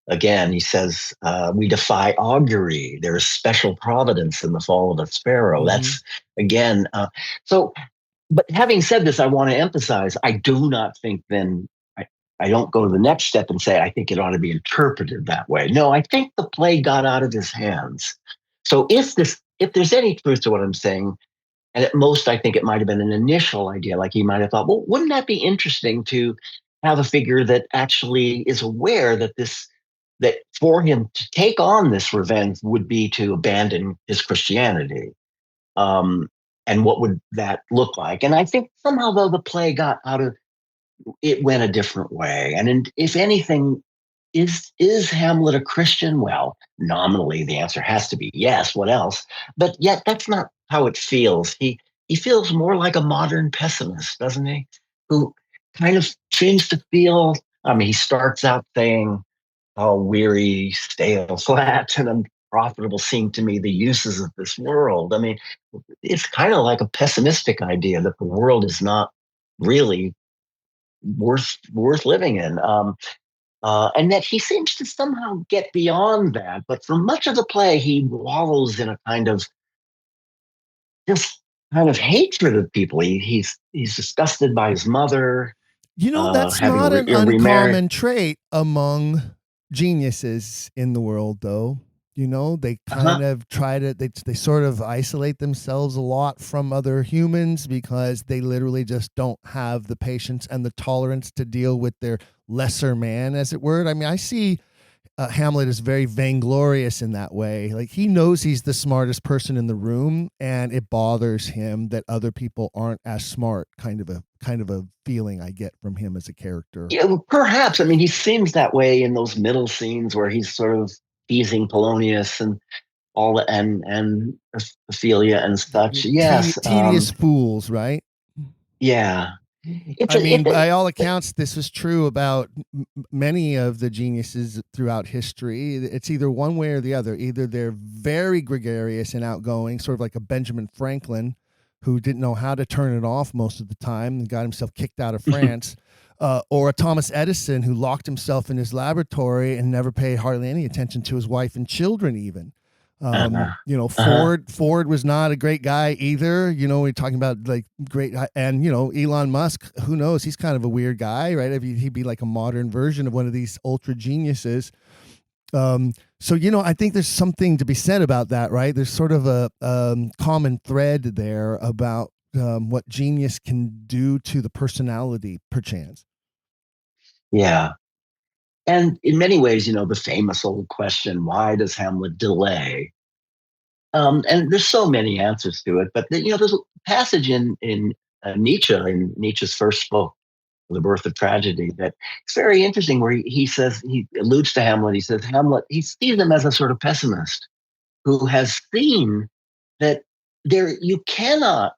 again. He says, we defy augury. There is special providence in the fall of a sparrow. Mhm. That's again. So, but having said this, I want to emphasize, I do not think then, I don't go to the next step and say, I think it ought to be interpreted that way. No, I think the play got out of his hands. So if there's any truth to what I'm saying, and at most, I think it might have been an initial idea. Like he might have thought, well, wouldn't that be interesting to have a figure that actually is aware that that for him to take on this revenge would be to abandon his Christianity. And what would that look like? And I think somehow, though, the play got out of it, went a different way. And if anything, is Hamlet a Christian? Well, nominally, the answer has to be yes. What else? But yet, that's not how it feels. He feels more like a modern pessimist, doesn't he? Who kind of seems to feel. I mean, he starts out saying, "How weary, stale, flat, and unprofitable seem to me the uses of this world." I mean, it's kind of like a pessimistic idea that the world is not really worth living in. And that he seems to somehow get beyond that. But for much of the play, he wallows in a kind of hatred of people. He's disgusted by his mother. That's not an uncommon trait among geniuses in the world, though. They kind of try to, they sort of isolate themselves a lot from other humans because they literally just don't have the patience and the tolerance to deal with their lesser man, as it were. I mean, I see Hamlet is very vainglorious in that way. Like, he knows he's the smartest person in the room, and it bothers him that other people aren't as smart. Kind of a feeling I get from him as a character. Yeah, well, perhaps. I mean, he seems that way in those middle scenes where he's sort of teasing Polonius and all the, and Ophelia and such. Yes, tedious fools, right? Yeah. By all accounts, this is true about many of the geniuses throughout history. It's either one way or the other. Either they're very gregarious and outgoing, sort of like a Benjamin Franklin, who didn't know how to turn it off most of the time and got himself kicked out of France, or a Thomas Edison who locked himself in his laboratory and never paid hardly any attention to his wife and children even. Ford was not a great guy either. We're talking about like great, and Elon Musk, who knows? He's kind of a weird guy, right? He'd be like a modern version of one of these ultra geniuses. So, I think there's something to be said about that, right? There's sort of a common thread there about what genius can do to the personality, perchance. Yeah. And in many ways, the famous old question, why does Hamlet delay? And there's so many answers to it, but there's a passage in Nietzsche's first book, The Birth of Tragedy, that it's very interesting, where he says, he alludes to Hamlet. He says Hamlet, he sees him as a sort of pessimist who has seen that you cannot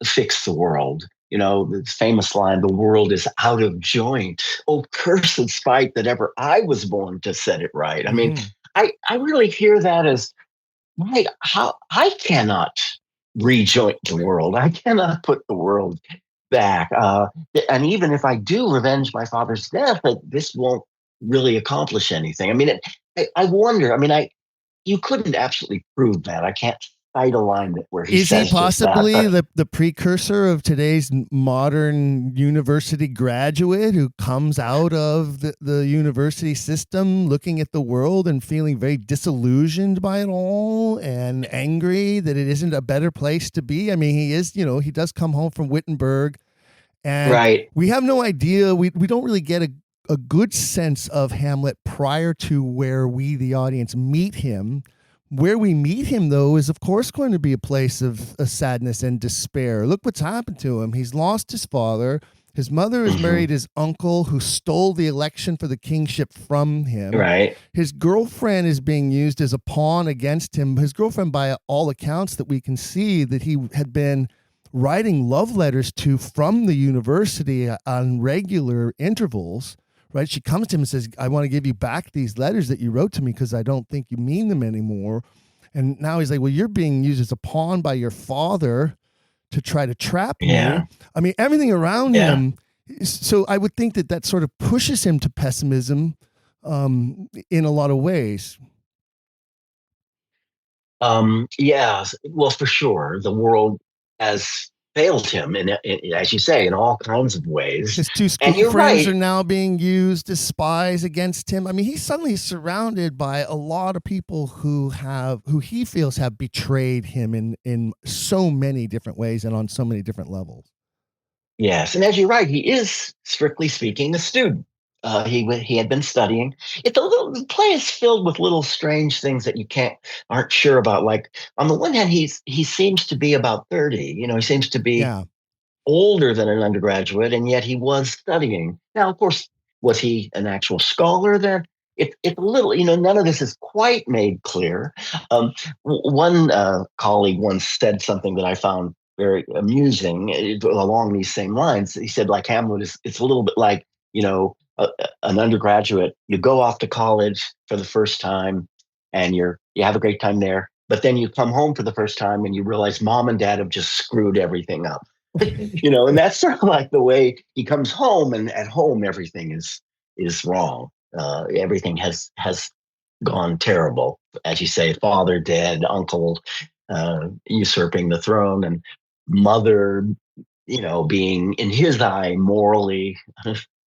fix the world. The famous line, the world is out of joint. Oh, cursed spite that ever I was born to set it right. I mean, I really hear that as, right, how I cannot rejoin the world. I cannot put the world back. And even if I do revenge my father's death, this won't really accomplish anything. I mean, I wonder, you couldn't absolutely prove that. I can't cite a line where he says, is he possibly the precursor of today's modern university graduate who comes out of the university system looking at the world and feeling very disillusioned by it all and angry that it isn't a better place to be? I mean, he is, he does come home from Wittenberg, and right. We have no idea. We don't really get a good sense of Hamlet prior to where we, the audience, meet him. Where we meet him, though, is of course going to be a place of sadness and despair. Look what's happened to him. He's lost his father. His mother has married his uncle, who stole the election for the kingship from him. Right. His girlfriend is being used as a pawn against him. His girlfriend, by all accounts that we can see, that he had been writing love letters to from the university on regular intervals. Right? She comes to him and says, I want to give you back these letters that you wrote to me because I don't think you mean them anymore. And now he's like, well, you're being used as a pawn by your father to try to trap me. I mean, everything around him. So I would think that that sort of pushes him to pessimism in a lot of ways. Yeah, well, for sure. The world has failed him, as you say, in all kinds of ways. His two school friends are now being used as spies against him. I mean, he's suddenly surrounded by a lot of people who he feels have betrayed him in so many different ways and on so many different levels. Yes, and as you're right, he is, strictly speaking, a student. He had been studying. The play is filled with little strange things that you aren't sure about. Like, on the one hand, he seems to be about 30. He seems to be older than an undergraduate, and yet he was studying. Now, of course, was he an actual scholar then? It's a little, none of this is quite made clear. One colleague once said something that I found very amusing along these same lines. He said, like Hamlet, it's a little bit like, an undergraduate. You go off to college for the first time and you have a great time there, but then you come home for the first time and you realize mom and dad have just screwed everything up. And that's sort of like the way he comes home, and at home everything is wrong. Everything has gone terrible, as you say. Father dead, uncle usurping the throne, and mother, being in his eye morally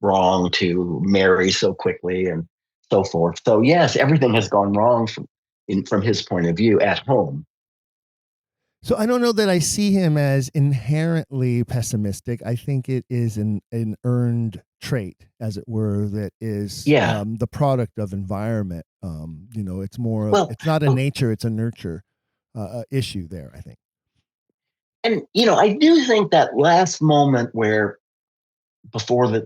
wrong to marry so quickly, and so forth. So yes, everything has gone wrong from his point of view at home. So I don't know that I see him as inherently pessimistic. I think it is an earned trait, as it were, that is the product of environment. It's more, it's not a nature, it's a nurture issue there, I think. And, I do think that last moment where,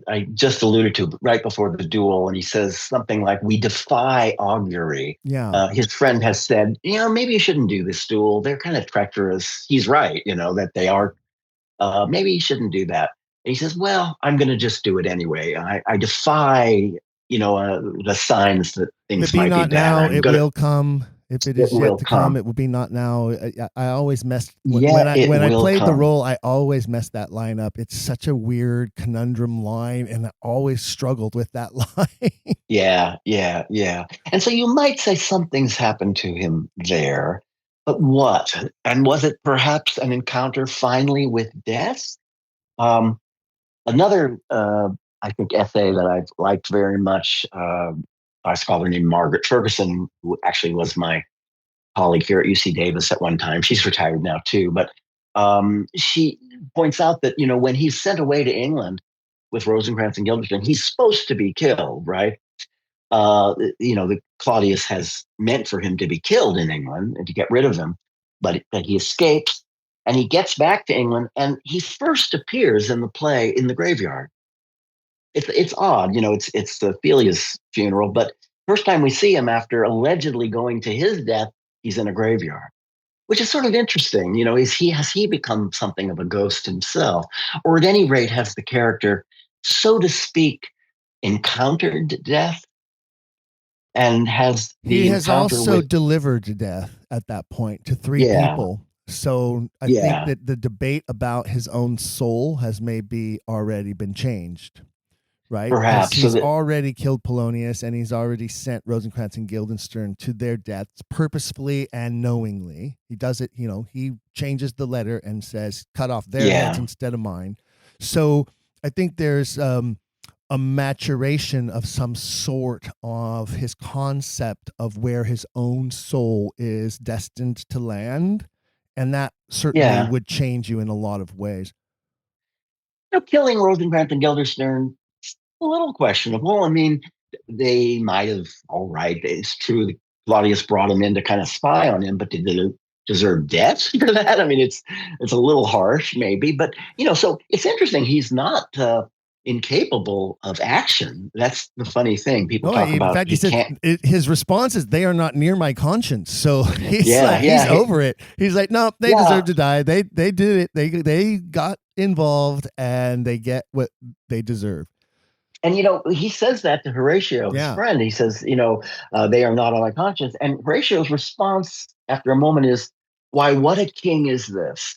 I just alluded to, right before the duel, and he says something like, we defy augury. Yeah. His friend has said, maybe you shouldn't do this duel. They're kind of treacherous. He's right, that they are. Maybe you shouldn't do that. And he says, well, I'm going to just do it anyway. I defy, the signs that things might be bad. Now, it will come. If it is yet to come, it will be not now. I always messed when I played the role. I always messed that line up. It's such a weird conundrum line, and I always struggled with that line. Yeah. And so you might say something's happened to him there, but what? And was it perhaps an encounter finally with death? Another, I think, essay that I've liked very much. A scholar named Margaret Ferguson, who actually was my colleague here at UC Davis at one time. She's retired now too, but she points out that, when he's sent away to England with Rosencrantz and Guildenstern, he's supposed to be killed, right? The Claudius has meant for him to be killed in England and to get rid of him, but he escapes and he gets back to England, and he first appears in the play in the graveyard. It's odd, it's Ophelia's funeral, but first time we see him after allegedly going to his death, he's in a graveyard, which is sort of interesting. Has he become something of a ghost himself, or at any rate has the character, so to speak, encountered death, and he has also delivered death at that point to three people. So I think that the debate about his own soul has maybe already been changed. Right? Perhaps. He's already killed Polonius, and he's already sent Rosencrantz and Guildenstern to their deaths purposefully and knowingly. He does it, he changes the letter and says, cut off their heads instead of mine. So I think there's a maturation of some sort of his concept of where his own soul is destined to land. And that certainly would change you in a lot of ways. Killing Rosencrantz and Guildenstern, a little questionable. I mean, they might have, all right, it's true, Claudius brought him in to kind of spy on him, but did they deserve death for that? I mean, it's a little harsh, maybe, but so it's interesting. He's not incapable of action. That's the funny thing. People talk in about. fact, he said his response is, "They are not near my conscience." So he's over it. He's like, "No, they deserve to die. They did it. They got involved, and they get what they deserve." And he says that to Horatio, his friend. He says, they are not on my conscience. And Horatio's response after a moment is, "Why, what a king is this?"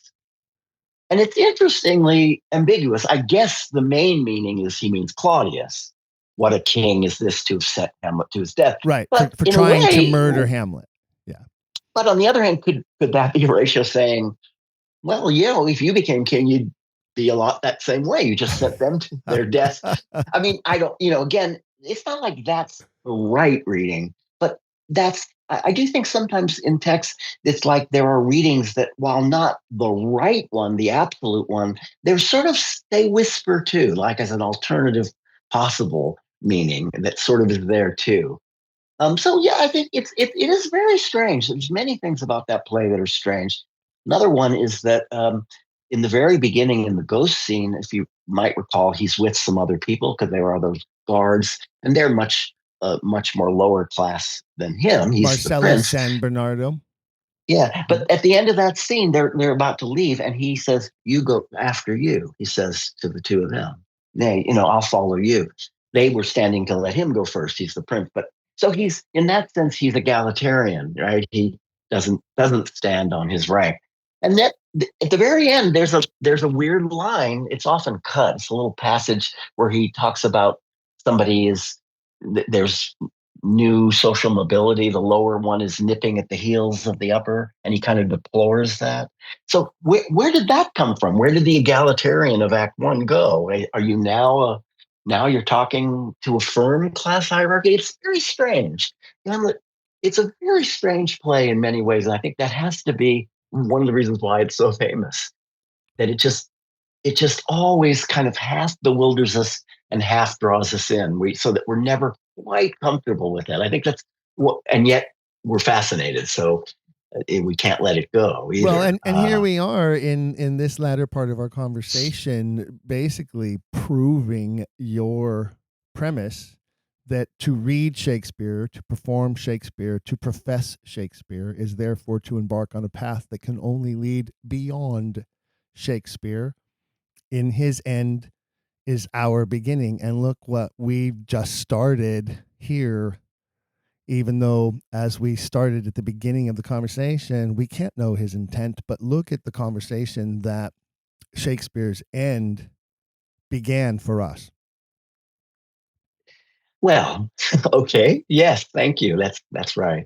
And it's interestingly ambiguous. I guess the main meaning is he means Claudius. What a king is this to have sent Hamlet to his death? Right, but for trying to murder Hamlet. Yeah. But on the other hand, could that be Horatio saying, well, if you became king, you'd be a lot that same way. You just sent them to their death. I mean, I don't, again, it's not like that's the right reading, but I do think sometimes in text, it's like there are readings that, while not the right one, the absolute one, they're sort of, they whisper too, like as an alternative possible meaning that sort of is there too. So I think it is very strange. There's many things about that play that are strange. Another one is that in the very beginning, in the ghost scene, if you might recall, he's with some other people because there are those guards, and they're much more lower class than him. He's Marcellus and Bernardo. Yeah, but at the end of that scene, they're about to leave, and he says, "You go after you." He says to the two of them, "Nay, I'll follow you." They were standing to let him go first. He's the prince, but so he's, in that sense, he's egalitarian, right? He doesn't stand on his rank. And that at the very end, there's a weird line. It's often cut. It's a little passage where he talks about there's new social mobility. The lower one is nipping at the heels of the upper, and he kind of deplores that. So where did that come from? Where did the egalitarian of Act One go? Are you now you're talking to affirm class hierarchy? It's very strange. It's a very strange play in many ways, and I think that has to be one of the reasons why it's so famous. That it just always kind of half bewilders us and half draws us in. So that we're never quite comfortable with it. I think that's and yet we're fascinated. So we can't let it go either. Well, and here we are in this latter part of our conversation, basically proving your premise that to read Shakespeare, to perform Shakespeare, to profess Shakespeare is therefore to embark on a path that can only lead beyond Shakespeare. In his end is our beginning. And look what we've just started here. Even though, as we started at the beginning of the conversation, we can't know his intent, but look at the conversation that Shakespeare's end began for us. Well, okay. Yes, thank you. That's right.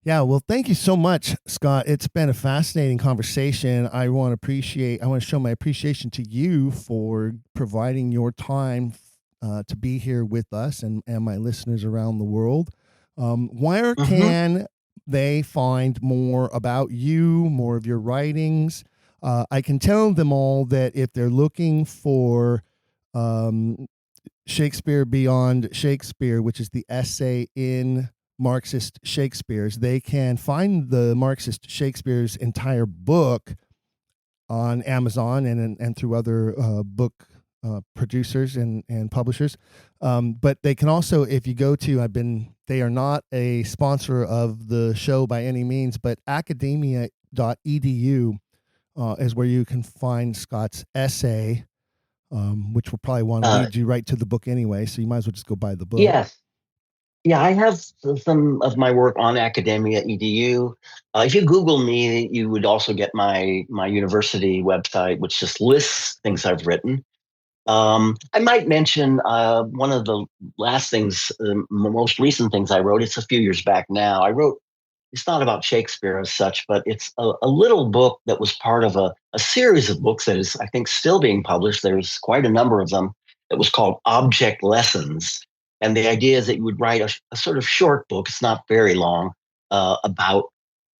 Yeah, well, thank you so much, Scott. It's been a fascinating conversation. I want to show my appreciation to you for providing your time to be here with us and my listeners around the world. Where can they find more about you, more of your writings? I can tell them all that if they're looking for Shakespeare Beyond Shakespeare, which is the essay in Marxist Shakespeares, they can find the Marxist Shakespeares entire book on Amazon and through other book producers and publishers. But they can also, if you go to, they are not a sponsor of the show by any means, but academia.edu is where you can find Scott's essay, which will probably want to lead you right to the book anyway. So you might as well just go buy the book. Yes. Yeah, I have some of my work on academia.edu. If you Google me, you would also get my university website, which just lists things I've written. I might mention one of the last things, most recent things I wrote. It's a few years back now. It's not about Shakespeare as such, but it's a little book that was part of a series of books that is, I think, still being published. There's quite a number of them. That was called Object Lessons. And the idea is that you would write a sort of short book, it's not very long, about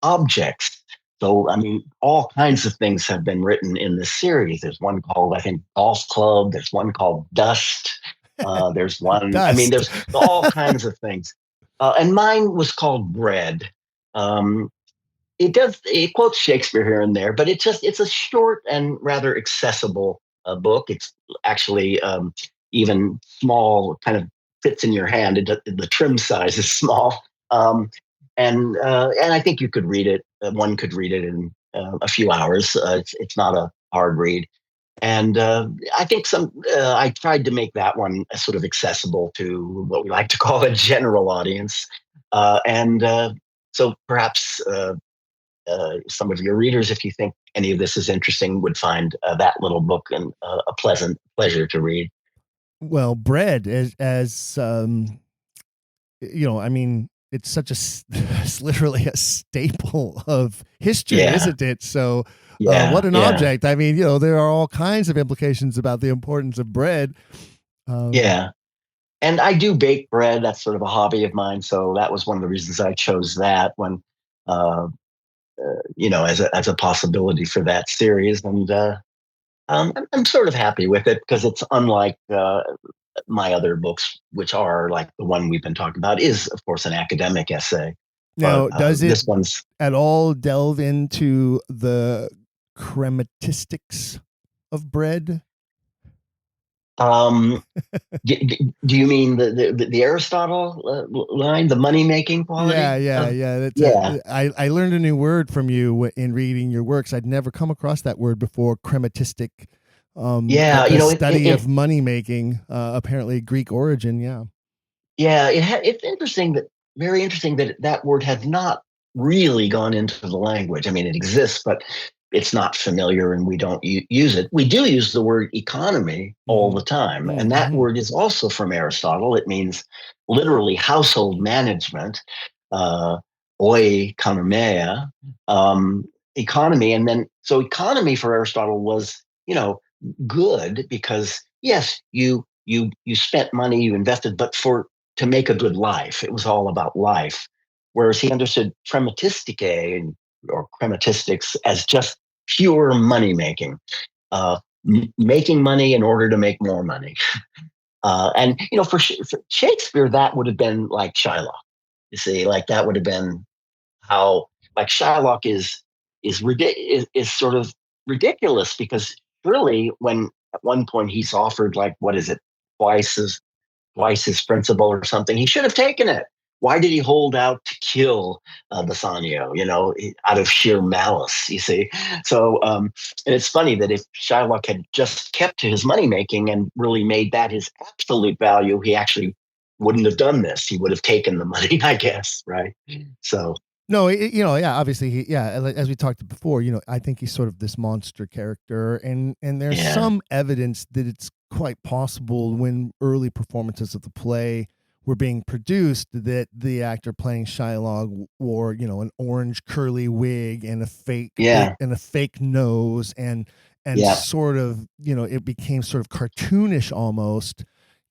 objects. So, I mean, all kinds of things have been written in this series. There's one called, I think, Golf Club. There's one called Dust. There's one, Dust. I mean, there's all kinds of things. And mine was called Bread. It quotes Shakespeare here and there, but it's a short and rather accessible book. It's actually even small, kind of fits in your hand. The trim size is small, and I think you could read it. One could read it in a few hours. It's not a hard read, and I think I tried to make that one sort of accessible to what we like to call a general audience, and so perhaps. Some of your readers, if you think any of this is interesting, would find that little book and a pleasant pleasure to read. Well, Bread, as I mean, it's such it's literally a staple of history, isn't it? So, what an object. I mean, there are all kinds of implications about the importance of bread. Yeah. And I do bake bread. That's sort of a hobby of mine. So that was one of the reasons I chose that when, as a possibility for that series. And I'm sort of happy with it because it's unlike my other books, which are like the one we've been talking about, is of course an academic essay. Now, does it this one's at all delve into the chromatistics of bread? Do you mean the Aristotle line, the money making quality? Yeah. I learned a new word from you in reading your works. I'd never come across that word before. Chromatistic. The study of money making. Apparently Greek origin. Yeah. Yeah, it's very interesting that word has not really gone into the language. I mean, it exists, but it's not familiar and we don't use it. We do use the word economy all the time. Mm-hmm. And that word is also from Aristotle. It means literally household management, oikonomia, economy. And then, so economy for Aristotle was, good because yes, you spent money, you invested, but to make a good life. It was all about life. Whereas he understood chromatistike or chromatistics as just pure money making, making money in order to make more money. And for Shakespeare, that would have been like Shylock. You see, like that would have been how like Shylock is sort of ridiculous because really when at one point he's offered like what is it twice his principal or something, he should have taken it. Why did he hold out to kill Bassanio, out of sheer malice, you see? So, and it's funny that if Shylock had just kept to his money-making and really made that his absolute value, he actually wouldn't have done this. He would have taken the money, I guess, right? So... No, obviously, as we talked before, I think he's sort of this monster character, and there's some evidence that it's quite possible when early performances of the play were being produced that the actor playing Shylock wore, an orange curly wig and a fake nose and sort of, it became sort of cartoonish almost,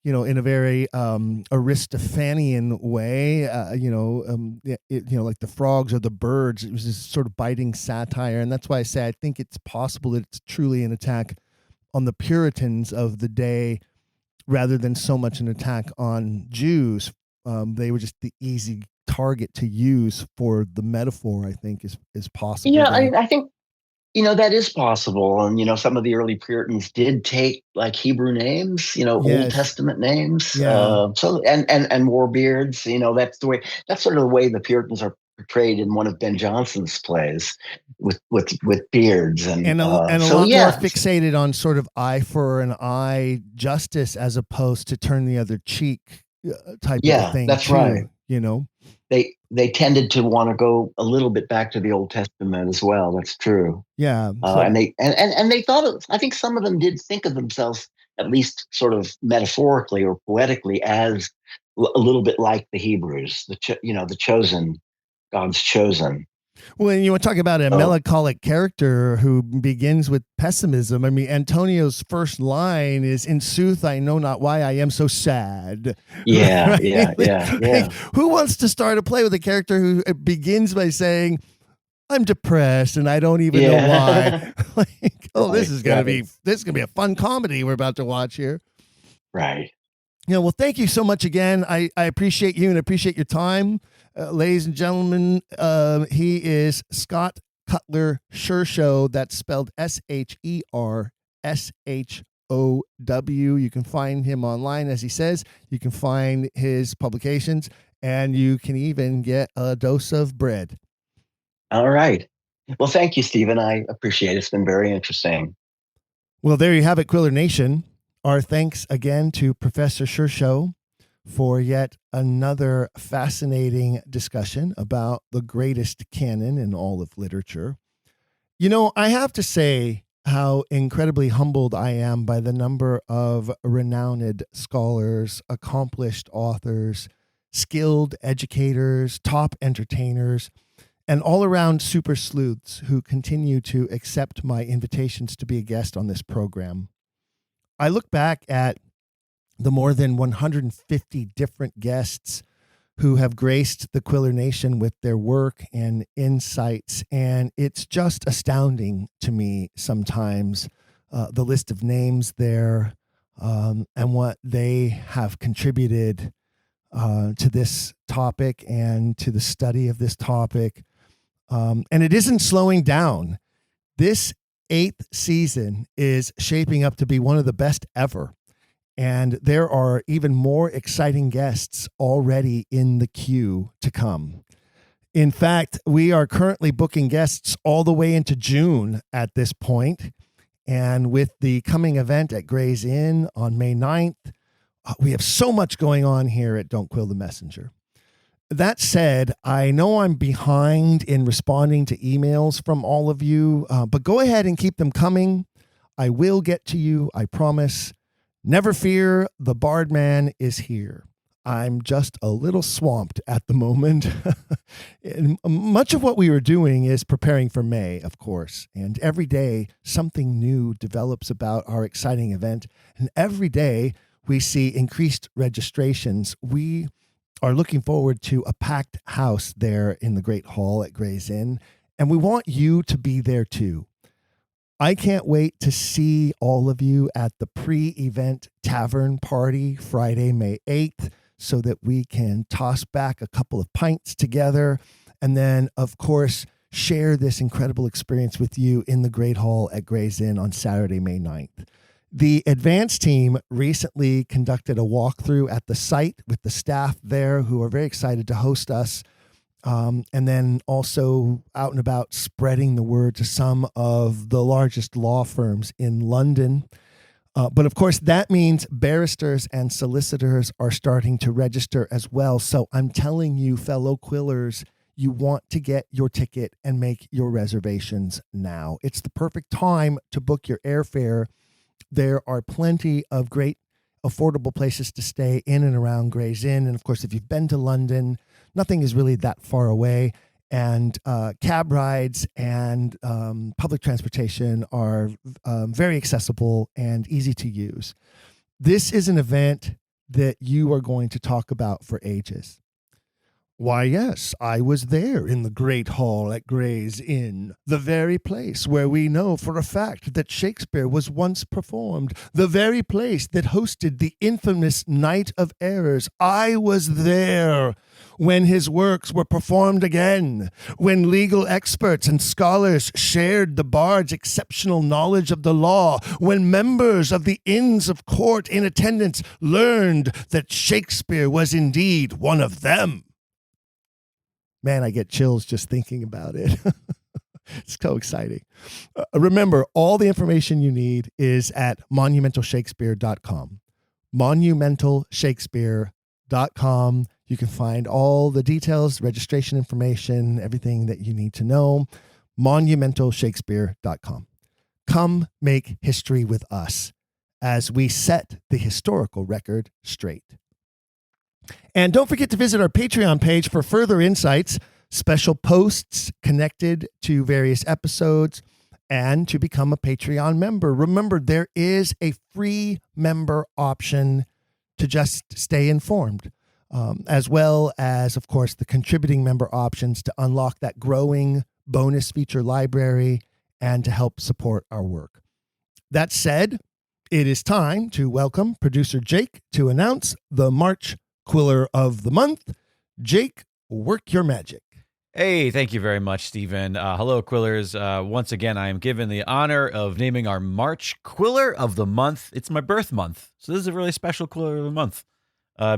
in a very Aristophanian way, like the frogs or the birds. It was this sort of biting satire, and that's why I say I think it's possible that it's truly an attack on the Puritans of the day, rather than so much an attack on Jews. They were just the easy target to use for the metaphor. I think is possible. Yeah, I think. That is possible. And, some of the early Puritans did take like Hebrew names, Old Testament names. Yeah. And wore beards, that's sort of the way the Puritans are portrayed in one of Ben Jonson's plays with beards. And a lot more fixated on sort of eye for an eye justice as opposed to turn the other cheek type of thing. That's too, right. They tended to want to go a little bit back to the Old Testament as well. That's true. Yeah. And they thought I think some of them did think of themselves, at least sort of metaphorically or poetically, as a little bit like the Hebrews, the chosen, God's chosen. Well, you want to talk about a melancholic character who begins with pessimism. I mean, Antonio's first line is, "In sooth, I know not why I am so sad." Yeah, right? yeah. Like, who wants to start a play with a character who begins by saying, "I'm depressed and I don't even know why"? Like, this is gonna be a fun comedy we're about to watch here. Right. Well, thank you so much again. I appreciate you and appreciate your time. Ladies and gentlemen, he is Scott Cutler Shershow. That's spelled SHERSHOW. You can find him online, as he says. You can find his publications, and you can even get a dose of bread. All right. Well, thank you, Stephen. I appreciate it. It's been very interesting. Well, there you have it, Quiller Nation. Our thanks again to Professor Shershow for yet another fascinating discussion about the greatest canon in all of literature. I have to say how incredibly humbled I am by the number of renowned scholars, accomplished authors, skilled educators, top entertainers, and all-around super sleuths who continue to accept my invitations to be a guest on this program. I look back at the more than 150 different guests who have graced the Quiller Nation with their work and insights, and it's just astounding to me sometimes, the list of names there, and what they have contributed to this topic and to the study of this topic. And it isn't slowing down. This 8th season is shaping up to be one of the best ever. And there are even more exciting guests already in the queue to come. In fact, we are currently booking guests all the way into June at this point. And with the coming event at Gray's Inn on May 9th, we have so much going on here at Don't Quill the Messenger. That said, I know I'm behind in responding to emails from all of you, but go ahead and keep them coming. I will get to you, I promise. Never fear, the Bard Man is here. I'm just a little swamped at the moment. And much of what we were doing is preparing for May, of course. And every day, something new develops about our exciting event. And every day, we see increased registrations. We are looking forward to a packed house there in the Great Hall at Gray's Inn, and we want you to be there too. I can't wait to see all of you at the pre-event tavern party Friday, May 8th, so that we can toss back a couple of pints together, and then, of course, share this incredible experience with you in the Great Hall at Gray's Inn on Saturday, May 9th. The advance team recently conducted a walkthrough at the site with the staff there who are very excited to host us. And then also out and about spreading the word to some of the largest law firms in London. But of course, that means barristers and solicitors are starting to register as well. So I'm telling you, fellow Quillers, you want to get your ticket and make your reservations now. It's the perfect time to book your airfare. There are plenty of great affordable places to stay in and around Gray's Inn. And of course, if you've been to London, nothing is really that far away. And cab rides and public transportation are very accessible and easy to use. This is an event that you are going to talk about for ages. Why, yes, I was there in the Great Hall at Gray's Inn, the very place where we know for a fact that Shakespeare was once performed, the very place that hosted the infamous Night of Errors. I was there when his works were performed again, when legal experts and scholars shared the bard's exceptional knowledge of the law, when members of the Inns of Court in attendance learned that Shakespeare was indeed one of them. Man, I get chills just thinking about it. It's so exciting. Remember, all the information you need is at monumentalshakespeare.com. Monumentalshakespeare.com. You can find all the details, registration information, everything that you need to know. Monumentalshakespeare.com. Come make history with us as we set the historical record straight. And don't forget to visit our Patreon page for further insights, special posts connected to various episodes, and to become a Patreon member. Remember, there is a free member option to just stay informed, as well as, of course, the contributing member options to unlock that growing bonus feature library and to help support our work. That said, It is time to welcome producer Jake to announce the March Quiller of the Month. Jake, work your magic. Hey, thank you very much, Stephen. Hello, Quillers. Once again, I am given the honor of naming our March Quiller of the Month. It's my birth month, so this is a really special Quiller of the Month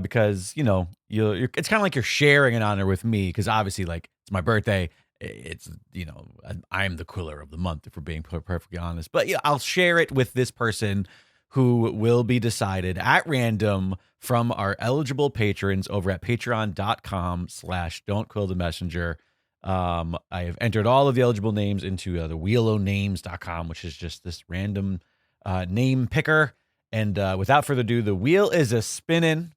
because, you know, it's kind of like you're sharing an honor with me because obviously, like, it's my birthday. It's, you know, I'm the Quiller of the Month, if we're being perfectly honest. But yeah, I'll share it with this person who will be decided at random from our eligible patrons over at patreon.com/don'tquillthemessenger. I have entered all of the eligible names into the wheelonames.com, which is just this random name picker. And without further ado, the wheel is a spinning,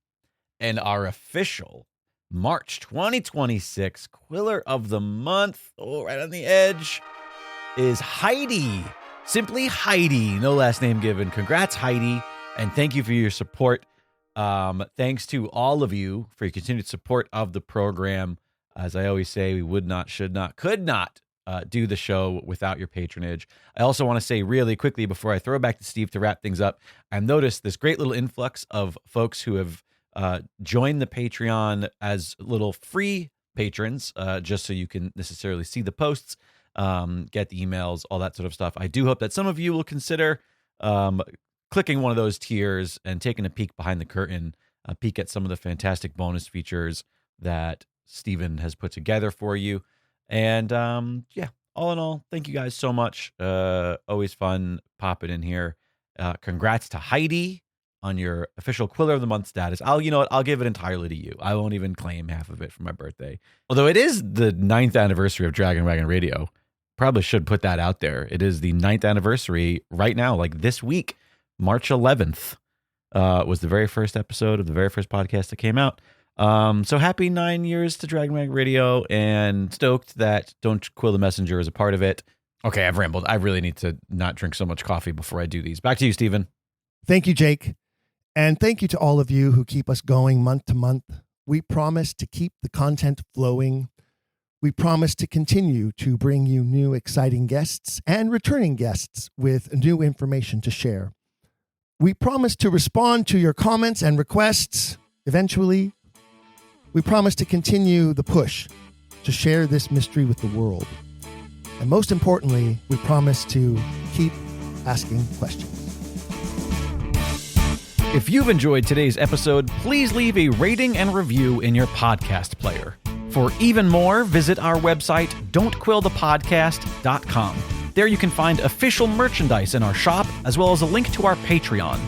and our official March 2026 Quiller of the Month, right on the edge, is Heidi. Simply Heidi, no last name given. Congrats, Heidi, and thank you for your support. Thanks to all of you for your continued support of the program. As I always say, we would not, should not, could not do the show without your patronage. I also want to say really quickly before I throw it back to Steve to wrap things up, I've noticed this great little influx of folks who have joined the Patreon as little free patrons, just so you can necessarily see the posts, get the emails, all that sort of stuff. I do hope that some of you will consider clicking one of those tiers and taking a peek behind the curtain, a peek at some of the fantastic bonus features that Stephen has put together for you. And yeah, all in all, thank you guys so much. Always fun popping in here. Congrats to Heidi on your official Quiller of the Month status. I'll give it entirely to you. I won't even claim half of it for my birthday. Although it is the 9th anniversary of Dragon Wagon Radio. Probably should put that out there. It is the 9th anniversary right now, like this week, March 11th, was the very first episode of the very first podcast that came out. So happy 9 years to Dragon Wagon Radio, and stoked that Don't Quill the Messenger is a part of it. Okay, I've rambled. I really need to not drink so much coffee before I do these. Back to you, Stephen. Thank you, Jake. And thank you to all of you who keep us going month to month. We promise to keep the content flowing. We promise to continue to bring you new exciting guests and returning guests with new information to share. We promise to respond to your comments and requests eventually. We promise to continue the push to share this mystery with the world. And most importantly, we promise to keep asking questions. If you've enjoyed today's episode, please leave a rating and review in your podcast player. For even more, visit our website, don'tquillthepodcast.com. There you can find official merchandise in our shop, as well as a link to our Patreon.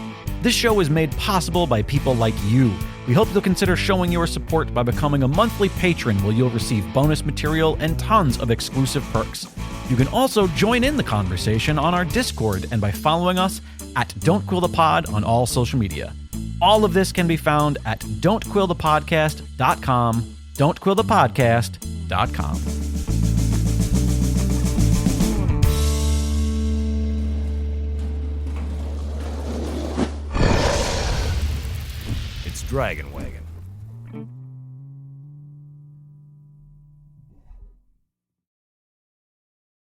This show is made possible by people like you. We hope you'll consider showing your support by becoming a monthly patron, where you'll receive bonus material and tons of exclusive perks. You can also join in the conversation on our Discord and by following us at Don't Quill the Pod on all social media. All of this can be found at don'tquillthepodcast.com. don'tquillthepodcast.com. It's Dragon Wagon.